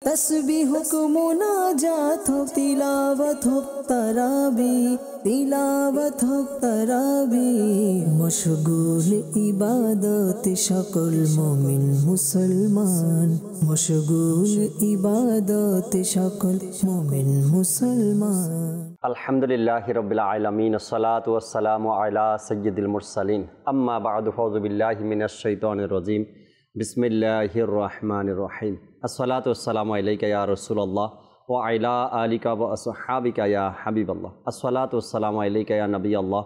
तस्बीह को मुनाजात हो तिलावत हो तराबी मशगूल इबादत सकल मोमिन मुसलमान मशगूल इबादत सकल मोमिन मुसलमान। अल्हम्दुलिल्लाहि रब्बिल आलमीन अस्सलातु वस्सलामु अला सय्यिदिल मुरसलीन अम्मा बअदु फौज़ु बिल्लाहि मिनश शैतानिर रजीम बिस्मिल्लाहिर रहमानिर रहीम अस्सलातु वस्सलामु अलैका या रसूलल्लाह व अला आलिका व अस्हाबिका या हबीबल्लाह अस्सलातु वस्सलामु अलैका या नबीअल्लाह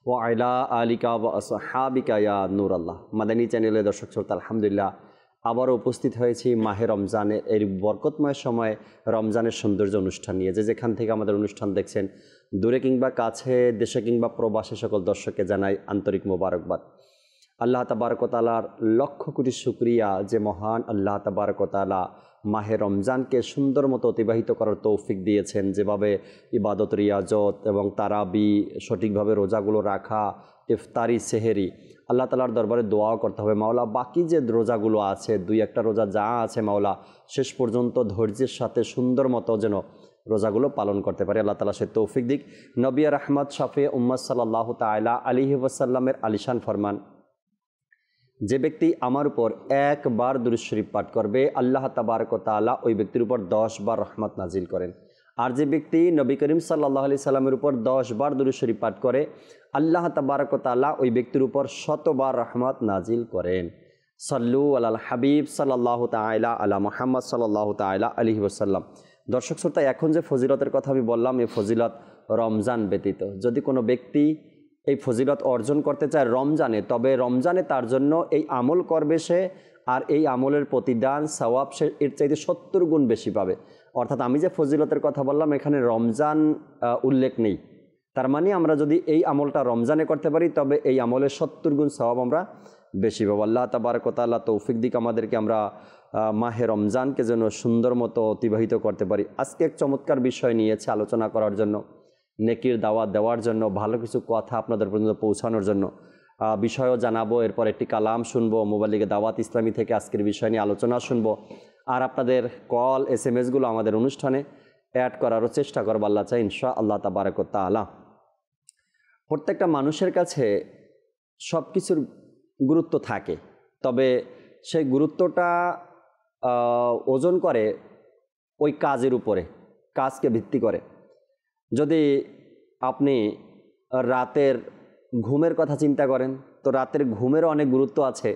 व अला आलिका व अस्हाबिका या नूरल्लाह। মাদানী চ্যানেলের দর্শক শ্রোতা, আলহামদুলিল্লাহ আবারও উপস্থিত হয়েছি মাহে রমজানের এই বরকতময় সময় রমজানের সৌন্দর্য অনুষ্ঠান নিয়ে। যেখান থেকে আমাদের অনুষ্ঠান দেখছেন, দূরে কিংবা কাছে, দেশে কিংবা প্রবাসী সকল দর্শককে জানাই আন্তরিক মোবারকবাদ। আল্লাহ তাবারক ওয়া তাআলার লক্ষ কোটি শুকরিয়া যে মহান আল্লাহ তাবারক ওয়া তাআলা মাহে রমজানকে সুন্দর মতো অতিবাহিত করার তৌফিক দিয়েছেন। যেভাবে ইবাদত, রিয়াজত এবং তারাবি, সঠিকভাবে রোজাগুলো রাখা, ইফতারি, সেহেরি, আল্লাহ তাআলার দরবারে দোয়াও করতে হবে। মাওলা বাকি যে রোজাগুলো আছে, দুই একটা রোজা যা আছে, মাওলা শেষ পর্যন্ত ধৈর্যের সাথে সুন্দর মতো যেন রোজাগুলো পালন করতে পারে। আল্লাহ তাআলা সে তৌফিক দিক। নবী রাহমাত শাফি উম্মাত সাল্লাল্লাহু তাআলা আলাইহি ওয়াসাল্লামের আলিশান ফরমান, যে ব্যক্তি আমার উপর একবার দুরূদ শরীফ পাঠ করবে, আল্লাহ তাবারক ওয়া তাআলা ওই ব্যক্তির উপর 10 বার রহমত নাজিল করেন। আর যে ব্যক্তি নবী করিম সাল্লাল্লাহু আলাইহি সাল্লামের উপর 10 বার দুরূদ শরীফ পাঠ করে, আল্লাহ তাবারক ওয়া তাআলা ওই ব্যক্তির উপর 100 বার রহমত নাজিল করেন। সাল্লু আলাল হাবিব সাল্লাল্লাহু তাআলা আলা মুহাম্মদ সাল্লাল্লাহু তাআলা আলাইহি ওয়াসাল্লাম। দর্শক শ্রোতা, এখন যে ফজিলতের কথা আমি বললাম, এই ফজিলত রমজান ব্যতীত যদি কোনো ব্যক্তি এই ফজিলত অর্জন করতে চায় রমজানে, তবে রমজানে তার জন্য এই আমল করবে সে, আর এই আমলের প্রতিদান সওয়াব সে এর চাইতে 70 গুণ বেশি পাবে। অর্থাৎ আমি যে ফজিলতের কথা বললাম, এখানে রমজান উল্লেখ নেই। তার মানে আমরা যদি এই আমলটা রমজানে করতে পারি, তবে এই আমলের 70 গুণ সওয়াব আমরা বেশি পাবো। আল্লাহ তাবারক ওয়া তাআলা তৌফিক দিক আমাদেরকে, আমরা মাহে রমজানকে যেন সুন্দর মতো অতিবাহিত করতে পারি। আজকে এক চমৎকার বিষয় নিয়েছে আলোচনা করার জন্য, নেকির দাওয়াত দেওয়ার জন্য, ভালো কিছু কথা আপনাদের পর্যন্ত পৌঁছানোর জন্য বিষয়ও জানাবো। এরপর একটি কালাম শুনবো, মুবাল্লিগে দাওয়াত ইসলামী থেকে আজকের বিষয় নিয়ে আলোচনা শুনবো। আর আপনাদের কল, SMS-গুলো আমাদের অনুষ্ঠানে অ্যাড করারও চেষ্টা করবো আল্লাহ চাই, ইনশাআল্লাহ তাবারক ওয়া তাআলা। প্রত্যেকটা মানুষের কাছে সব কিছুর গুরুত্ব থাকে, তবে সেই গুরুত্বটা ওজন করে ওই কাজের উপরে, কাজকে ভিত্তি করে। যদি আপনি রাতের ঘুমের কথা চিন্তা করেন, তো রাতের ঘুমেরও অনেক গুরুত্ব আছে।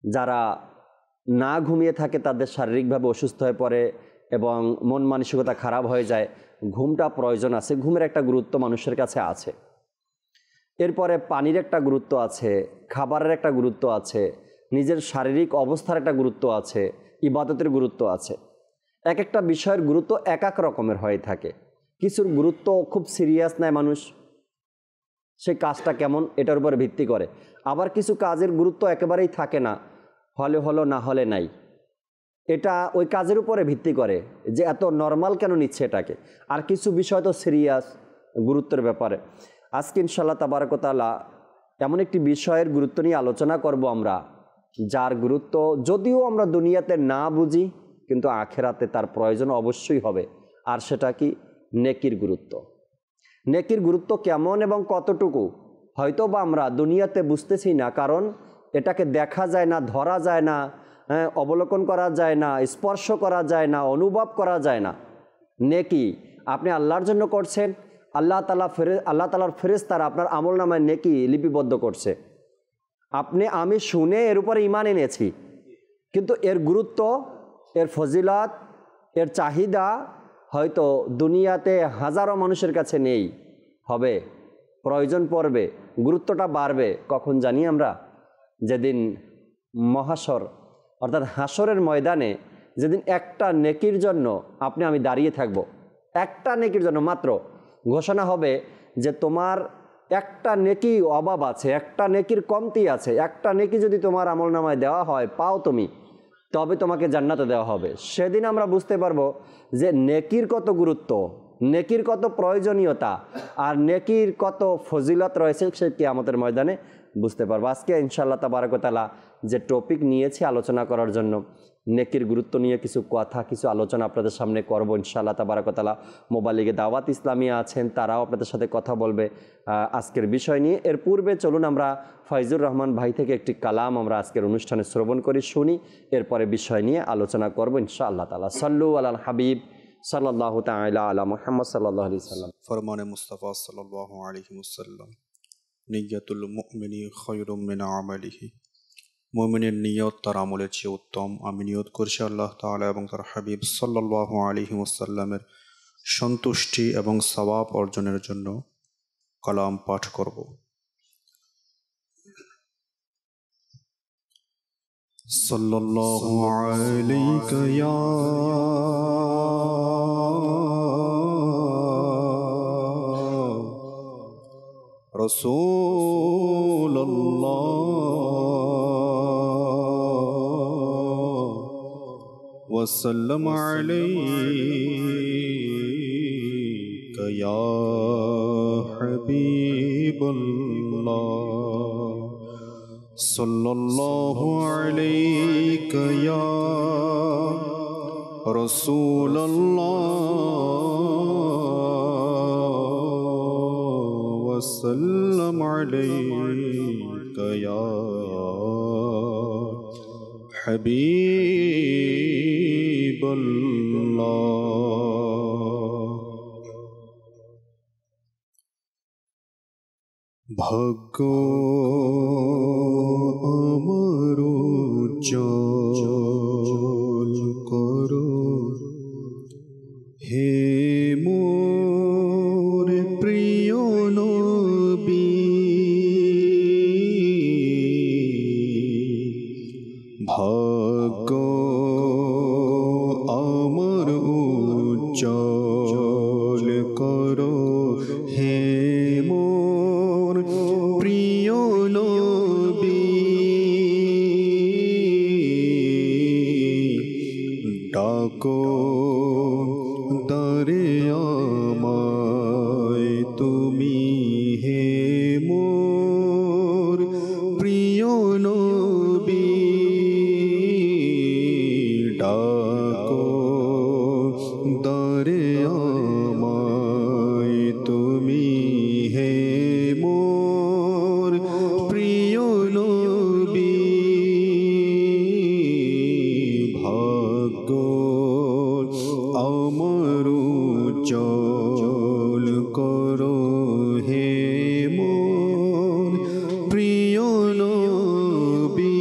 যারা না ঘুমিয়ে থাকে তাদের শারীরিকভাবে অসুস্থ হয়ে পড়ে এবং মন মানসিকতা খারাপ হয়ে যায়। ঘুমটা প্রয়োজন আছে, ঘুমের একটা গুরুত্ব মানুষের কাছে আছে। এরপরে পানির একটা গুরুত্ব আছে, খাবারের একটা গুরুত্ব আছে, নিজের শারীরিক অবস্থার একটা গুরুত্ব আছে, ইবাদতের গুরুত্ব আছে। এক একটা বিষয়ের গুরুত্ব এক এক রকমের হয়ে থাকে। কিছুর গুরুত্ব খুব সিরিয়াস নেয় মানুষ, সেই কাজটা কেমন এটার উপরে ভিত্তি করে। আবার কিছু কাজের গুরুত্ব একেবারেই থাকে না, হলে হলো না হলে নাই, এটা ওই কাজের উপরে ভিত্তি করে যে এত নর্মাল কেন নিচ্ছে এটাকে। আর কিছু বিষয় তো সিরিয়াস, গুরুত্বের ব্যাপারে। আজকে ইনশাআল্লাহ তাবারক ওয়া তাআলা এমন একটি বিষয়ের গুরুত্ব নিয়ে আলোচনা করব আমরা, যার গুরুত্ব যদিও আমরা দুনিয়াতে না বুঝি, কিন্তু আখেরাতে তার প্রয়োজন অবশ্যই হবে। আর সেটা কি? নেকির গুরুত্ব। নেকির গুরুত্ব কেমন এবং কতটুকু হয়তো বা আমরা দুনিয়াতে বুঝতেছি না, কারণ এটাকে দেখা যায় না, ধরা যায় না, অবলোকন করা যায় না, স্পর্শ করা যায় না, অনুভব করা যায় না। নেকি আপনি আল্লাহর জন্য করছেন, আল্লাহ তাআলার ফেরেশতারা আপনার আমল নামায় নেকি লিপিবদ্ধ করছে। আমি শুনে এর উপরে ঈমান এনেছি, কিন্তু এর গুরুত্ব, এর ফজিলত, এর চাহিদা হয়তো দুনিয়াতে হাজারো মানুষের কাছে নেই। হবে, প্রয়োজন পড়বে, গুরুত্বটা বাড়বে। কখন জানি আমরা? যেদিন মহাশর অর্থাৎ হাসরের ময়দানে, যেদিন একটা নেকির জন্য আমি দাঁড়িয়ে থাকব, একটা নেকির জন্য মাত্র ঘোষণা হবে যে তোমার একটা নেকি অভাব আছে, একটা নেকির কমতি আছে, একটা নেকি যদি তোমার আমলনামায় দেওয়া হয়, পাও তুমি, তবে তোমাকে জান্নাতে দেওয়া হবে। সেদিন আমরা বুঝতে পারবো যে নেকির কত গুরুত্ব, নেকির কত প্রয়োজনীয়তা, আর নেকির কত ফজিলত রয়েছে, সে কিয়ামতের ময়দানে বুঝতে পারবো। আজকে ইনশাআল্লাহ তাবারক ওয়া তাআলা যে টপিক নিয়েছি আলোচনা করার জন্য, নেকির গুরুত্ব নিয়ে কিছু কথা, কিছু আলোচনা আপনাদের সামনে করবো ইনশাআল্লাহ তাবারাক ওয়া তাআলা। মোবাইলে দাওয়াত ইসলামিয়া আছেন, তারাও আপনাদের সাথে কথা বলবে আজকের বিষয় নিয়ে। এর পূর্বে চলুন আমরা ফয়জুর রহমান ভাই থেকে একটি কালাম আমরা আজকের অনুষ্ঠানে শ্রবণ করি, শুনি, এরপরে বিষয় নিয়ে আলোচনা করবো ইনশাআল্লাহ তাআলা। সাল্লু আলাল হাবিব সাল্লাল্লাহু তাআলা আলা মুহাম্মদ সাল্লাল্লাহু আলাইহি ওয়াসাল্লাম। ফরমানে মুস্তাফা সাল্লাল্লাহু আলাইহি ওয়াসাল্লাম, নিয়াতুল মুমিনি খায়রুম মিন আমালিহি। মুমিনের নিয়ত তার আমলের চেয়ে উত্তম। আমি নিয়ত করছি আল্লাহ তাআলা এবং তার হাবিব সাল্লাল্লাহু আলাইহি ওয়াসাল্লামের সন্তুষ্টি এবং সওয়াব অর্জনের জন্য কালাম পাঠ করব। সাল্লাল্লাহু আলাইকা ইয়া রাসূলুল্লাহ ওয়া সাল্লাম আলাইকা ইয়া হাবিবাল্লাহ। সাল্লাল্লাহু আলাইকা ইয়া রাসূলুল্লাহ ওয়া সাল্লাম আলাইকা ইয়া হাবিবাল্লাহ। ভাগ্য আমার উজ্জ্বল করো হে মোর প্রিয় নবী। ভাগ্য আমার উজ্জ্বল করো হে মোর প্রিয় নবী। ডাকো দারে আমায় তুমি হে মোর প্রিয় নবী। ডাকো দারে আমায় তুমি হে মোর প্রিয় নবী। ভাগ্য আমার উজ্জ্বল করো হে মোর প্রিয় নবী।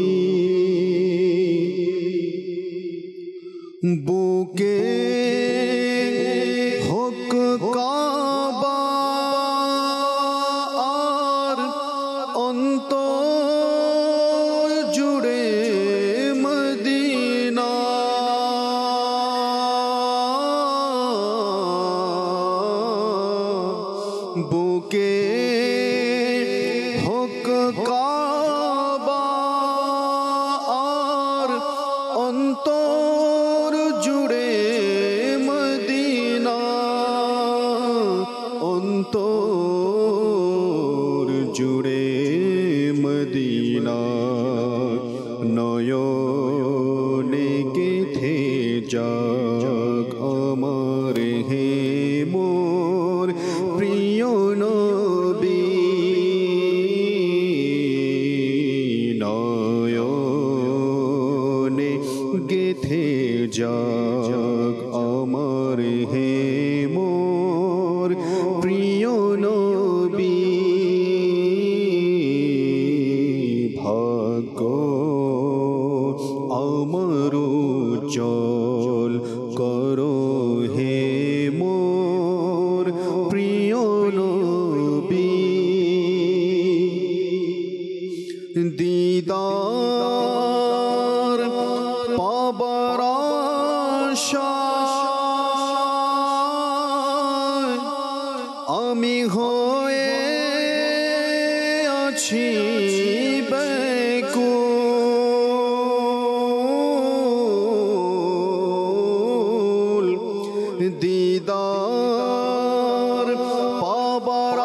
বুকে হোক কাবা আর অন্তর জুড়ে মদিনা। বুকে হোক কাবা আর অন্তর জুড়ে মদিনা। অন্তর জুড়ে মদিনা। নয়নে গেথে যাক আমার হে মোর প্রিয় নবী। নয়নে গেথে যাক আমার হে মোর প্রিয় নবী। ভাগ্য আমার উজ্জ্বল করো হে মোর প্রিয় নবী। দিদার পাবার আশায় আমি হয়ে আছি ব্যাকুল। দিদার পাবার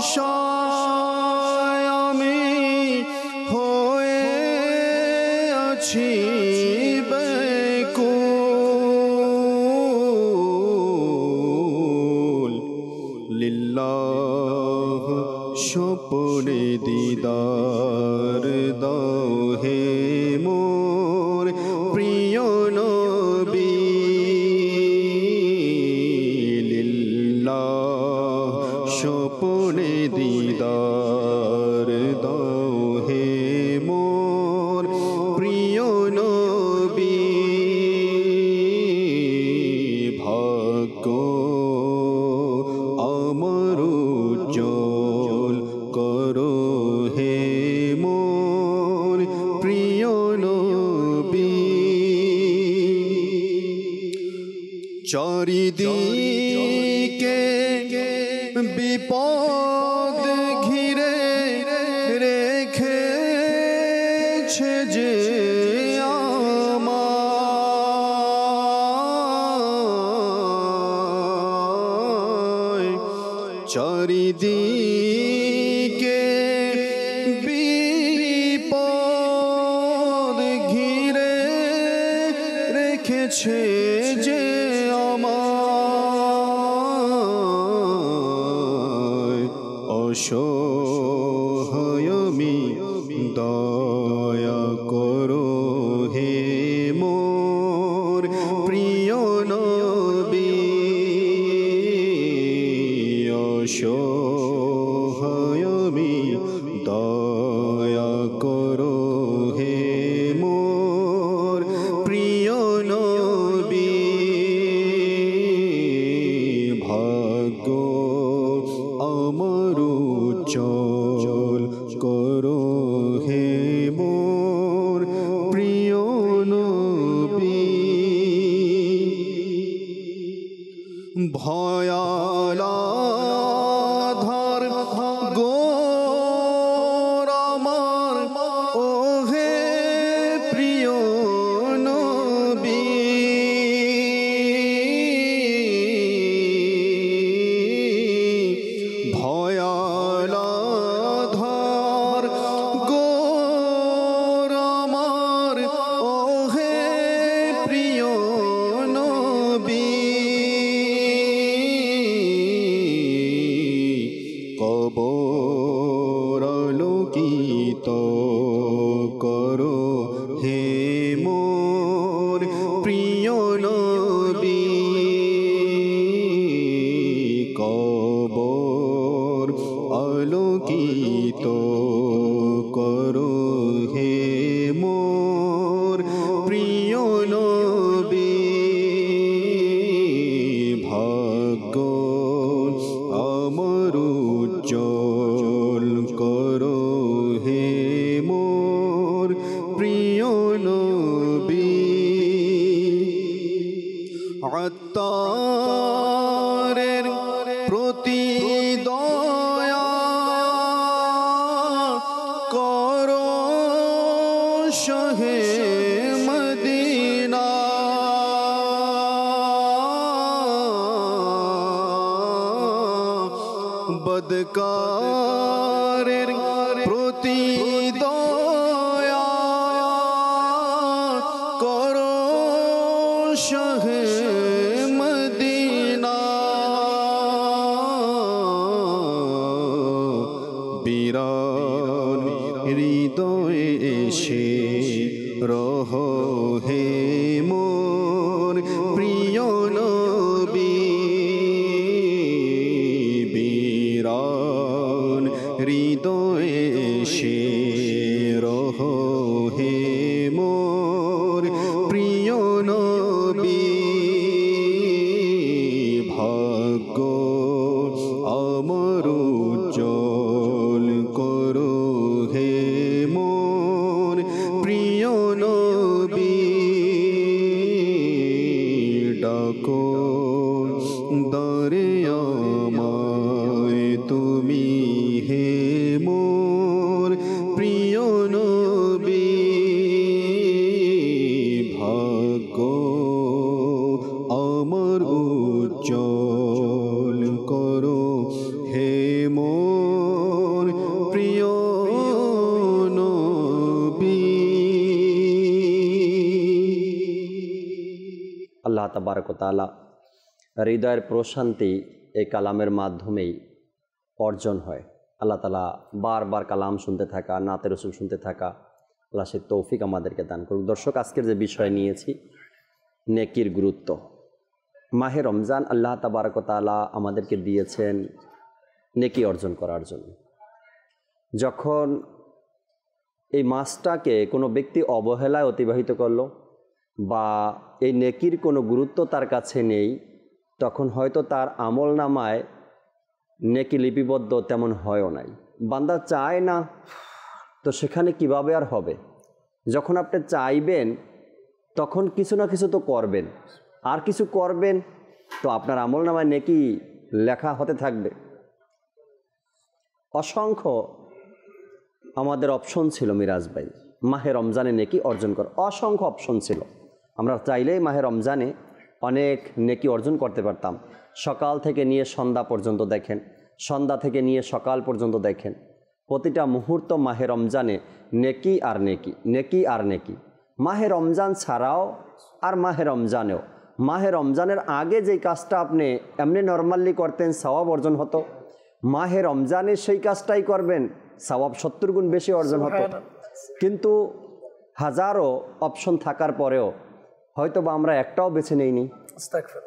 আশায় আমি হয়ে আছি স্বপ্নে দিদার দাও হে মোর প্রিয় নবী লিল্লাহ স্বপ্নে দিদার দাও হে মোর প্রিয় নবী ভাগ্য আমার উজ্জ্বল করো হে মোর প্রিয় নবী চারিদিকে বিপদ ঘিরে রেখেছে যে আমায় চারিদিকে বিপদ ঘিরে রেখেছে যে আমায় অসহায় আমি দয়া করো হে মোর প্রিয় নবী অসহায় আমি দয়া করো হে মোর প্রিয় নবী ভাগ্য আমার উজ্জ্বল করো হে মোর প্রিয় নবী ভয়ালাধার গোর আমার ও হে প্রিয় নবী ভয়ালাধার গোর আমার ও হে প্রিয় নবী কবর আলোকিত করো হে মোর প্রিয় নবী কবর আলোকিত করো হে মোর প্রিয় নবী ভাগ্য আমার উজ্জ্বল করো হে মোর প্রিয় নবী আত্মারের প্রতি দয়া করো শাহে মদিনা বদকারের প্রতি দয়া করো শাহে মদিনা বিরান হৃদয়ে এসে রহো হে মোর প্রিয় নবী বিরান হৃদয়ে এসে রহো হে মোর প্রিয় নবী ভাগ্য আমার উজ্জ্বল করো হে মোর প্রিয় নবী ডাকো দরে আমায় তুমি হে মোর প্রিয় নবী ভাগ্য আমার উজ্জ্বল করো হে মোর প্রিয় নবী আল্লাহ তাবারক ওয়া তাআলা হৃদয়ের প্রশান্তি এই কালামের মাধ্যমেই অর্জন হয়। আল্লাহ তালা বারবার কালাম শুনতে থাকা, নাতে রসুল শুনতে থাকা, আল্লাহ সে তৌফিক আমাদেরকে দান করুক। দর্শক, আজকের যে বিষয় নিয়েছি নেকির গুরুত্ব। মাহে রমজান আল্লাহ তাবারক তাআলা আমাদেরকে দিয়েছেন নেকি অর্জন করার জন্য। যখন এই মাসটাকে কোনো ব্যক্তি অবহেলায় অতিবাহিত করলো বা এই নেকির কোনো গুরুত্ব তার কাছে নেই, তখন হয়তো তার আমল নামায় নেকি লিপিবদ্ধ তেমন হয়ও নাই। বান্দা চায় না, তো সেখানে কিভাবে আর হবে? যখন আপনি চাইবেন তখন কিছু না কিছু তো করবেন, আর কিছু করবেন তো আপনার আমল নামায় নেকি লেখা হতে থাকবে। অসংখ্য আমাদের অপশন ছিল মিরাজ ভাই, মাহে রমজানে নেকি অর্জন কর অসংখ্য অপশন ছিল। আমরা চাইলেই মাহে রমজানে অনেক নেকি অর্জন করতে পারতাম। সকাল থেকে নিয়ে সন্ধ্যা পর্যন্ত দেখেন, সন্ধ্যা থেকে নিয়ে সকাল পর্যন্ত দেখেন, প্রতিটা মুহূর্ত মাহে রমজানে নেকি আর নেকি, নেকি আর নেকি। মাহে রমজান ছাড়াও আর মাহে রমজানেও, মাহে রমজানের আগে যেই কাজটা আপনি এমনি নর্মালি করতেন সওয়াব অর্জন হতো, মাহে রমজানে সেই কাজটাই করবেন সওয়াব 70 গুণ বেশি অর্জন হতো। কিন্তু হাজারো অপশন থাকার পরেও হয়তো বা আমরা একটাও বেছে নেইনি।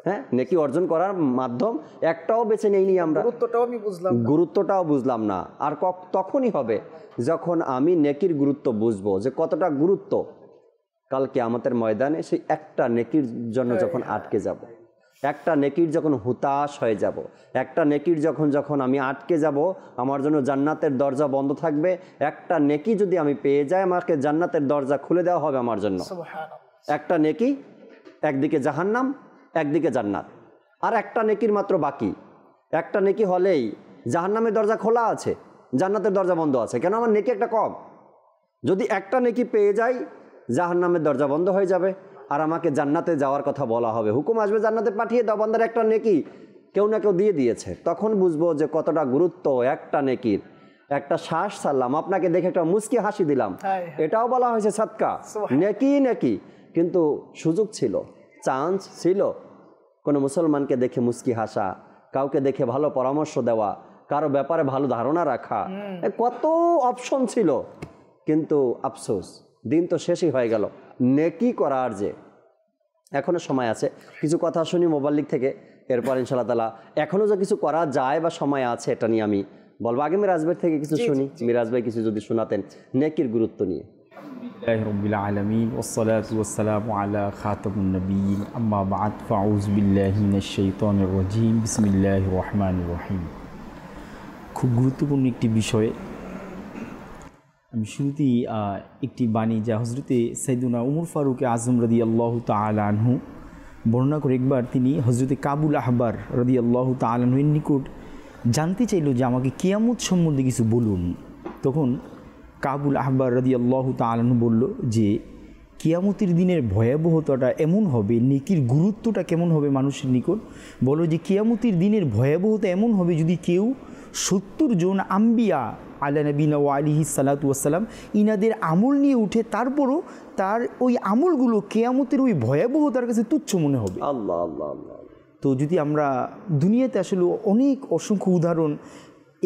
হ্যাঁ, নেকি অর্জন করার মাধ্যম একটাও বেছে নেইনি আমরা, গুরুত্বটাও বুঝলাম না। আর তখনই হবে যখন আমি নেকির গুরুত্ব বুঝবো, যে কতটা গুরুত্ব। কাল কিয়ামতের ময়দানে সেই একটা নেকির জন্য যখন আটকে যাব, একটা নেকির যখন হুতাশ হয়ে যাব, একটা নেকির যখন আমি আটকে যাব, আমার জন্য জান্নাতের দরজা বন্ধ থাকবে। একটা নেকি যদি আমি পেয়ে যাই, আমাকে জান্নাতের দরজা খুলে দেওয়া হবে আমার জন্য। একটা নেকি, একদিকে জাহান্নাম, একদিকে জান্নাত। আর একটা নেকির মাত্র বাকি। একটা নেকি হলেই জাহান্নামের দরজা খোলা আছে, জান্নাতের দরজা বন্ধ আছে। কেন? আমার নেকি একটা কম। যদি একটা নেকি পেয়ে যাই, জাহান্নামের দরজা বন্ধ হয়ে যাবে, আর আমাকে জান্নাতে যাওয়ার কথা বলা হবে, হুকুম আসবে জান্নাতে পাঠিয়ে দাও, বান্দার একটা নেকি কেউ না কেউ দিয়ে দিয়েছে। তখন বুঝবো যে কতটা গুরুত্ব একটা নেকির। একটা শ্বাস ছাড়লাম, আপনাকে দেখে একটা মুচকি হাসি দিলাম, এটাও বলা হয়েছে সাদকা, নেকি নেকি। কিন্তু সুযোগ ছিল, চান্স ছিল কোনো মুসলমানকে দেখে মুচকি হাসা, কাউকে দেখে ভালো পরামর্শ দেওয়া, কারো ব্যাপারে ভালো ধারণা রাখা, কত অপশন ছিল। কিন্তু আফসোস, দিন তো শেষই হয়ে গেল। নেকি করার যে এখনও সময় আছে। কিছু কথা শুনি মোবাইল লিগ থেকে, এরপর ইনশাআল্লাহ তাআলা এখনও যে কিছু করা যায় বা সময় আছে এটা নিয়ে আমি বলবো। আগে মিরাজ ভাই থেকে কিছু শুনি, মিরাজ ভাই কিছু যদি শোনাতেন নেকির গুরুত্ব নিয়ে। আলহামদুলিল্লাহি রাব্বিল আলামিন ওয়াসসালাতু ওয়াসসালামু আলা খাতামুন নবিয়্যিন আম্মা বা'দ ফাউযু বিল্লাহি মিনাশ শাইতানির রাজীম বিসমিল্লাহির রহমানির রহিম। খুব গুরুত্বপূর্ণ একটি বিষয়। আমি শুরুতেই একটি বাণী যা হজরতে সাইয়্যিদুনা উমর ফারুক আজম রাদিয়াল্লাহু তাআলা আনহু বর্ণনা করে। একবার তিনি হজরতে কাবুল আহবার রাদিয়াল্লাহু তাআলা আনহুর নিকট জানতে চাইল যে আমাকে কিয়ামত সম্বন্ধে কিছু বলুন। তখন কাবুল আহবার রাদিয়াল্লাহু তাআলা আনহু বলল যে কিয়ামতের দিনের ভয়াবহতাটা এমন হবে, নেকির গুরুত্বটা কেমন হবে মানুষের নিকট। বলো যে কিয়ামতের দিনের ভয়াবহতা এমন হবে যদি কেউ 70 জন আম্বিয়া আলা নবীনা ওয়া আলাইহি সাল্লাতু ওয়াসসালাম ইনাদের আমল নিয়ে উঠে, তারপরও তার ওই আমলগুলো কিয়ামতের ওই ভয়াবহতার কাছে তুচ্ছ মনে হবে। আল্লাহ আল্লাহ আল্লাহ। তো যদি আমরা দুনিয়াতে আসলে অনেক অসংখ্য উদাহরণ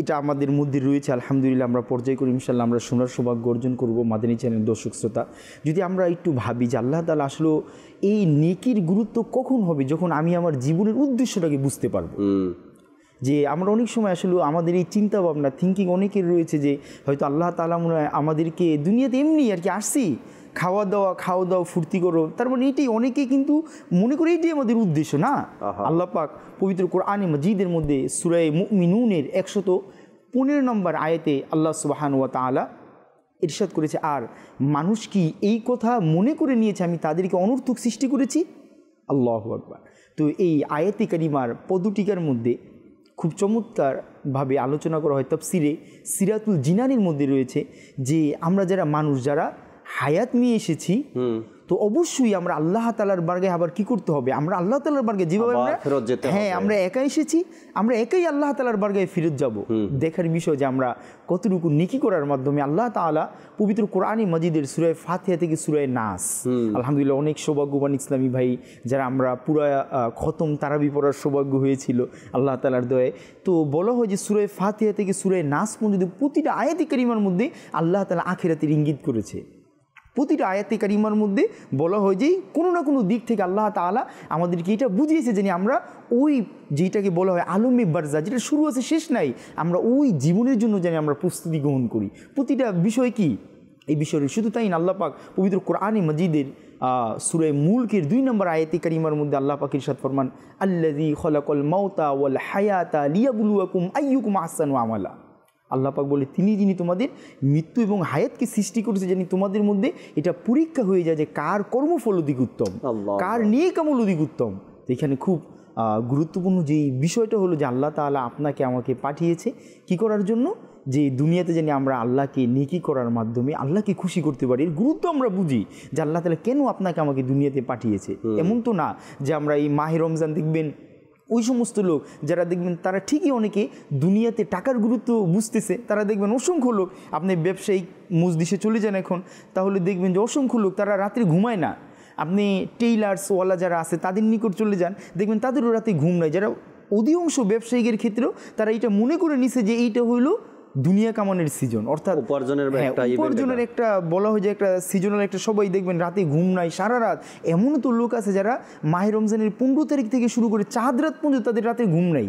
এটা আমাদের মধ্যে রয়েছে, আলহামদুলিল্লাহ আমরা পর্যায় করে ইনশাআল্লাহ আমরা শোনার সৌভাগ্য অর্জন করব। মাদানী চ্যানেল দর্শক শ্রোতা, যদি আমরা একটু ভাবি যে আল্লাহ তাআলা আসলে এই নেকির গুরুত্ব কখন হবে, যখন আমি আমার জীবনের উদ্দেশ্যটাকে বুঝতে পারবো। যে আমরা অনেক সময় আসলে আমাদের এই চিন্তা ভাবনা থিঙ্কিং অনেকের রয়েছে যে হয়তো আল্লাহ তাআলা মনে হয় আমাদেরকে দুনিয়াতে এমনি আর কি আসছি, খাওয়া দাওয়া ফুর্তি করো, তার মানে এইটাই অনেকে কিন্তু মনে করে এইটাই আমাদের উদ্দেশ্য না। আল্লাহ পাক পবিত্র কোরআনে মাজিদের মধ্যে সূরা মুমিনুনের 115 নম্বর আয়াতে আল্লাহ সুবহানাহু ওয়া তাআলা ইরশাদ করেছে, আর মানুষ কি এই কথা মনে করে নিয়েছে আমি তাদেরকে অনর্থক সৃষ্টি করেছি। আল্লাহু আকবার। তো এই আয়াতে কারিমার পদটিকার মধ্যে খুব চমৎকারভাবে আলোচনা করা হয় তাফসিরে সিরাতুল জিনানের মধ্যে রয়েছে যে আমরা যারা মানুষ যারা হায়াত নিয়ে এসেছি তো অবশ্যই আমরা আল্লাহ তাআলার বারগাহে আবার কি করতে হবে, আমরা আল্লাহ তাআলার বারগাহে যেভাবে আবার আমরা ফেরত যেতে হ্যাঁ হবে। আমরা একা এসেছি, আমরা একাই আল্লাহ তাআলার বারগাহে ফেরত যাব। দেখার বিষয় যে আমরা কতটুকু নেকি করার মাধ্যমে আল্লাহ তাআলা পবিত্র কোরআনে মাজিদের সূরা ফাতিহা থেকে সূরা নাস, আলহামদুলিল্লাহ অনেক সৌভাগ্যবান ইসলামী ভাই যারা আমরা পুরা খতম তারাবি পড়ার সৌভাগ্য হয়েছিল আল্লাহ তাআলার দয়ায়। তো বলা হয় যে সূরা ফাতিহা থেকে সূরা নাস পর্যন্ত প্রতিটা আয়াতে কারিমার মধ্যে আল্লাহ তাআলা আখিরাতের ইঙ্গিত করেছে। প্রতিটা আয়াতে কারিমার মধ্যে বলা হয় যে কোনো না কোনো দিক থেকে আল্লাহ তাআলা আমাদেরকে এটা বুঝিয়েছে যে আমরা ওই যেটাকে বলা হয় আলমে বারজা, যেটা শুরু আছে শেষ নাই, আমরা ওই জীবনের জন্য জানি আমরা প্রস্তুতি গ্রহণ করি। প্রতিটা বিষয় কি এই বিষয়ে শুধু তাই না, আল্লাহ পাক পবিত্র কোরআনে মাজিদের সূরা মুলকের 2 নম্বর আয়াতে কারিমার মধ্যে আল্লাহ পাক ইরশাদ ফরমান, আল্লাযী খলাকাল মাউতা ওয়াল হায়াতা লিয়াবলুয়াকুম আইয়ুকুম আহসানু আমালা। আল্লাহ পাক বলে যিনি তোমাদের মৃত্যু এবং হায়াতকে সৃষ্টি করেছে, জানি তোমাদের মধ্যে এটা পরীক্ষা হয়ে যায় যে কার কর্মফল অধিক উত্তম, কার নেক আমল অধিক উত্তম। তো এখানে খুব গুরুত্বপূর্ণ যেই বিষয়টা হলো যে আল্লাহ তাআলা আপনাকে আমাকে পাঠিয়েছে কি করার জন্য, যে দুনিয়াতে জানি আমরা আল্লাহকে নেকি করার মাধ্যমে আল্লাহকে খুশি করতে পারি। এর গুরুত্ব আমরা বুঝি যে আল্লাহ তাআলা কেন আপনাকে আমাকে দুনিয়াতে পাঠিয়েছে। এমন তো না যে আমরা এই মাহে রমজান দেখবেন ওই সমস্ত লোক যারা দেখবেন তারা ঠিকই অনেকে দুনিয়াতে টাকার গুরুত্ব বুঝতেছে, তারা দেখবেন অসংখ্য লোক, আপনি ব্যবসায়িক মজলিসে চলে যান এখন, তাহলে দেখবেন যে অসংখ্য লোক তারা রাত্রে ঘুমায় না। আপনি টেইলার্সওয়ালা যারা আছে তাদের নিকট চলে যান, দেখবেন তাদেরও রাতে ঘুম নাই। যারা অধিকাংশ ব্যবসায়িকের ক্ষেত্রেও তারা এটা মনে করে নিছে যে এইটা হইলো দুনিয়া কামানের সিজন, অর্থাৎ উপার্জনের একটা বলা হয় যে একটা সিজনাল একটা, সবাই দেখবেন রাতে ঘুম নাই সারা রাত। এমনও তো লোক আছে যারা মাহে রমজানের 15 তারিখ থেকে শুরু করে চাঁদ রাত পর্যন্ত তাদের রাতে ঘুম নাই,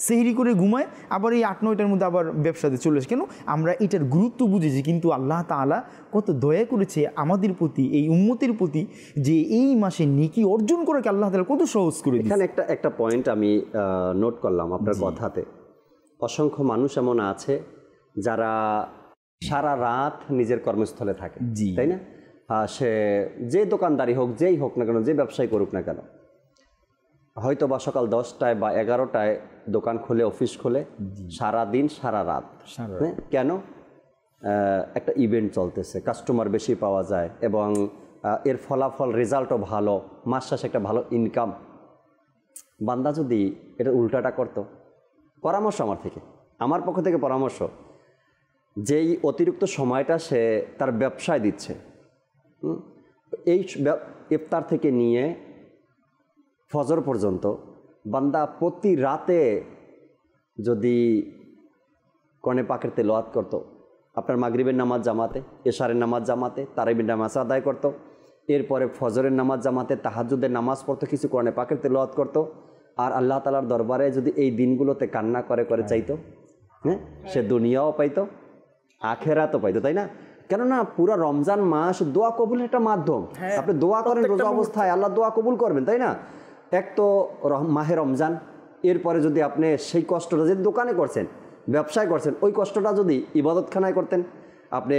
সেহরি করে ঘুমায়, আবার এই 8-9টার মধ্যে আবার ব্যবসাতে চলে আসে। কেন? আমরা এটার গুরুত্ব বুঝেছি, কিন্তু আল্লাহ তাআলা কত দয়া করেছে আমাদের প্রতি, এই উম্মতের প্রতি, যে এই মাসে নেকি অর্জন করাকে আল্লাহ তাআলা কত সহজ করে দিয়েছে। এখানে একটা পয়েন্ট আমি নোট করলাম আপনার কথাতে। অসংখ্য মানুষ এমন আছে যারা সারা রাত নিজের কর্মস্থলে থাকে, তাই না? সে যে দোকানদারি হোক, যেই হোক না কেন, যে ব্যবসায় করুক না কেন, হয়তো বা সকাল 10টায় বা 11টায় দোকান খুলে, অফিস খুলে, সারা দিন সারা রাত। কেন? একটা ইভেন্ট চলতেছে, কাস্টমার বেশি পাওয়া যায় এবং এর ফলাফল রেজাল্টও ভালো, মাস শেষে একটা ভালো ইনকাম। বান্দা যদি এটা উল্টাটা করতো, পরামর্শ আমার পক্ষ থেকে পরামর্শ, যেই অতিরিক্ত সময়টা সে তার ব্যবসায় দিচ্ছে, এই ইফতার থেকে নিয়ে ফজর পর্যন্ত বান্দা প্রতি রাতে যদি কোরআনে পাকের তেলাওয়াত করত, আপনার মাগরিবের নামাজ জামাতে, এশারের নামাজ জামাতে, তারাবির নামাজ আদায় করত, এরপরে ফজরের নামাজ জামাতে, তাহাজ্জুদের নামাজ পড়তো, কিছু কোরআনে পাকের তেলাওয়াত করতো, আর আল্লাহ তাআলার দরবারে যদি এই দিনগুলোতে কান্না করে চাইতো, হ্যাঁ, সে দুনিয়াও পাইতো, আখেরাতও পাইতো, তাই না? কেননা পুরো রমজান মাস দোয়া কবুলের একটা মাধ্যম। আপনি দোয়া করেন রোজা অবস্থায়, আল্লাহ দোয়া কবুল করবেন, তাই না? এক তো মাহে রমজান, এরপরে যদি আপনি সেই কষ্টটা যে দোকানে করছেন, ব্যবসায় করছেন, ওই কষ্টটা যদি ইবাদতখানায় করতেন, আপনি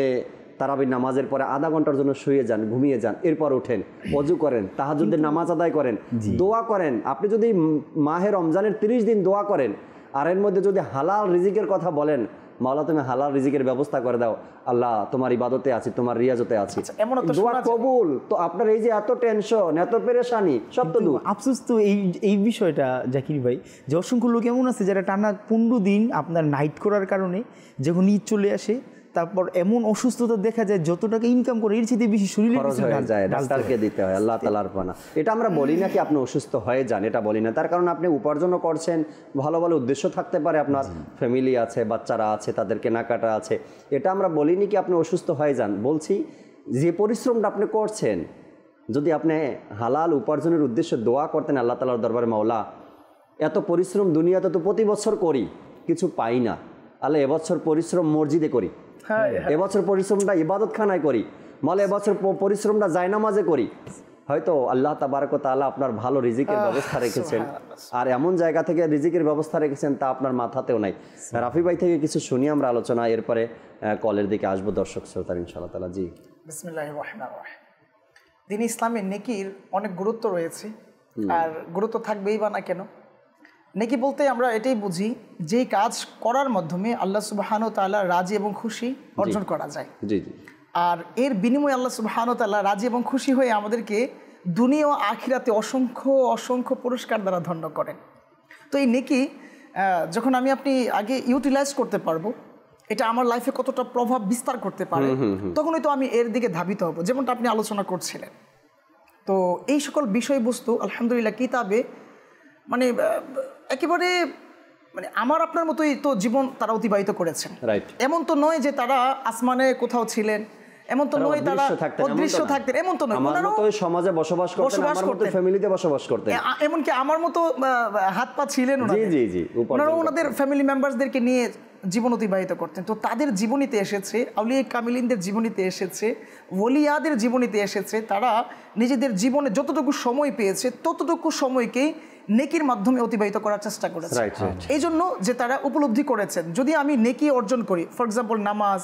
তারাবির নামাজের পরে আধা ঘন্টার জন্য শুয়ে যান, ঘুমিয়ে যান, এরপর ওঠেন, ওযু করেন, তাহাজ্জুদের নামাজ আদায় করেন, দোয়া করেন। আপনি যদি মাহে রমজানের 30 দিন দোয়া করেন, আর এর মধ্যে যদি হালাল রিজিকের কথা বলেন, মাওলা তুমি হালাল রিজিকের ব্যবস্থা করে দাও, আল্লাহ তোমার ইবাদতে আছি, তোমার রিয়াজতে আছি, দোয়া কবুল। তো আপনার এই যে এত টেনশন, এত পেরেশানি, সব তো দূর। আফসোস তো এই বিষয়টা জাকির ভাই, যে অসংখ্য লোক এমন আছে যারা টানা 15 দিন আপনার নাইট করার কারণে যখন ঈদ চলে আসে, তারপর এমন অসুস্থতা দেখা যায় যত টাকা ইনকাম করে এর চেয়ে বেশি শরীরে খরচ হয়ে যায়, ডাক্তারকে দিতে হয়, আল্লাহ তাআলার পানা। এটা আমরা বলি না কি আপনি অসুস্থ হয়ে যান, এটা বলি না। তার কারণ আপনি উপার্জনও করছেন, ভালো ভালো উদ্দেশ্য থাকতে পারে, আপনার ফ্যামিলি আছে, বাচ্চারা আছে, তাদের কেনাকাটা আছে, এটা আমরা বলিনি কি আপনি অসুস্থ হয়ে যান। বলছি যে পরিশ্রমটা আপনি করছেন, যদি আপনি হালাল উপার্জনের উদ্দেশ্যে দোয়া করতেন আল্লাহ তাআলার দরবারে, মাওলা এত পরিশ্রম দুনিয়াতে তো প্রতি বছর করি, কিছু পাই না, আল্লাহ এবছর পরিশ্রম মসজিদে করি, এবছর পরিশ্রমটা ইবাদতখানায় করি, মাওলা এবছর পরিশ্রমটা জায়নামাজে করি, হয়তো আল্লাহ তাবারক ওয়া তাআলা আপনার ভালো রিজিকের ব্যবস্থা রেখেছেন, আর এমন জায়গা থেকে রিজিকের ব্যবস্থা রেখেছেন তা আপনার মাথাতেও নাই। রাফি ভাই থেকে কিছু শুনি আমরা আলোচনা, এরপরে কলের দিকে আসবো দর্শক শ্রোতার ইনশাআল্লাহ তাআলা। জি, বিসমিল্লাহির রহমানির রহিম। দ্বীন ইসলামের নেকির অনেক গুরুত্ব রয়েছে, আর গুরুত্ব থাকবেই বা না কেন। নেকি বলতে আমরা এটাই বুঝি যেই কাজ করার মাধ্যমে আল্লাহ সুবহানাহু ওয়া তাআলা রাজি এবং খুশি অর্জন করা যায়। জি জি। আর এর বিনিময়ে আল্লাহ সুবহানাহু ওয়া তাআলা রাজি এবং খুশি হয়ে আমাদেরকে দুনিয়া ও আখিরাতে অসংখ্য অসংখ্য পুরস্কার দ্বারা ধন্য করেন। তো এই নেকি যখন আপনি আগে ইউটিলাইজ করতে পারবো, এটা আমার লাইফে কতটা প্রভাব বিস্তার করতে পারে, তখনই তো আমি এর দিকে ধাবিত হব, যেমনটা আপনি আলোচনা করছিলেন। তো এই সকল বিষয়বস্তু আলহামদুলিল্লাহ কিতাবে মানে একেবারে মানে আমার আপনার মতোই তো জীবন তারা অতিবাহিত করেছেন। এমন তো নয় যে তারা আসমানে কোথাও ছিলেন, এমন তো নয় তারা অদৃশ্য থাকতেন, এমন তো নয়, ওনারা তো সমাজে বসবাস করতেন, আমার মতো ফ্যামিলিতে বসবাস করতেন, এমনকি আমার মতো হাত পা ছিলেন ওনারা ওনাদের ফ্যামিলি মেম্বারসদেরকে নিয়ে জীবন অতিবাহিত করতেন। তো তাদের জীবনীতে এসেছে, আউলিয়া কামিলিনদের জীবনীতে এসেছে, ওলিয়াদের জীবনীতে এসেছে, তারা নিজেদের জীবনে যতটুকু সময় পেয়েছে ততটুকু সময়কেই নেকির মাধ্যমে অতিবাহিত করার চেষ্টা করেছে। এই জন্য যে তারা উপলব্ধি করেছেন যদি আমি নেকি অর্জন করি, ফর এক্সাম্পল নামাজ,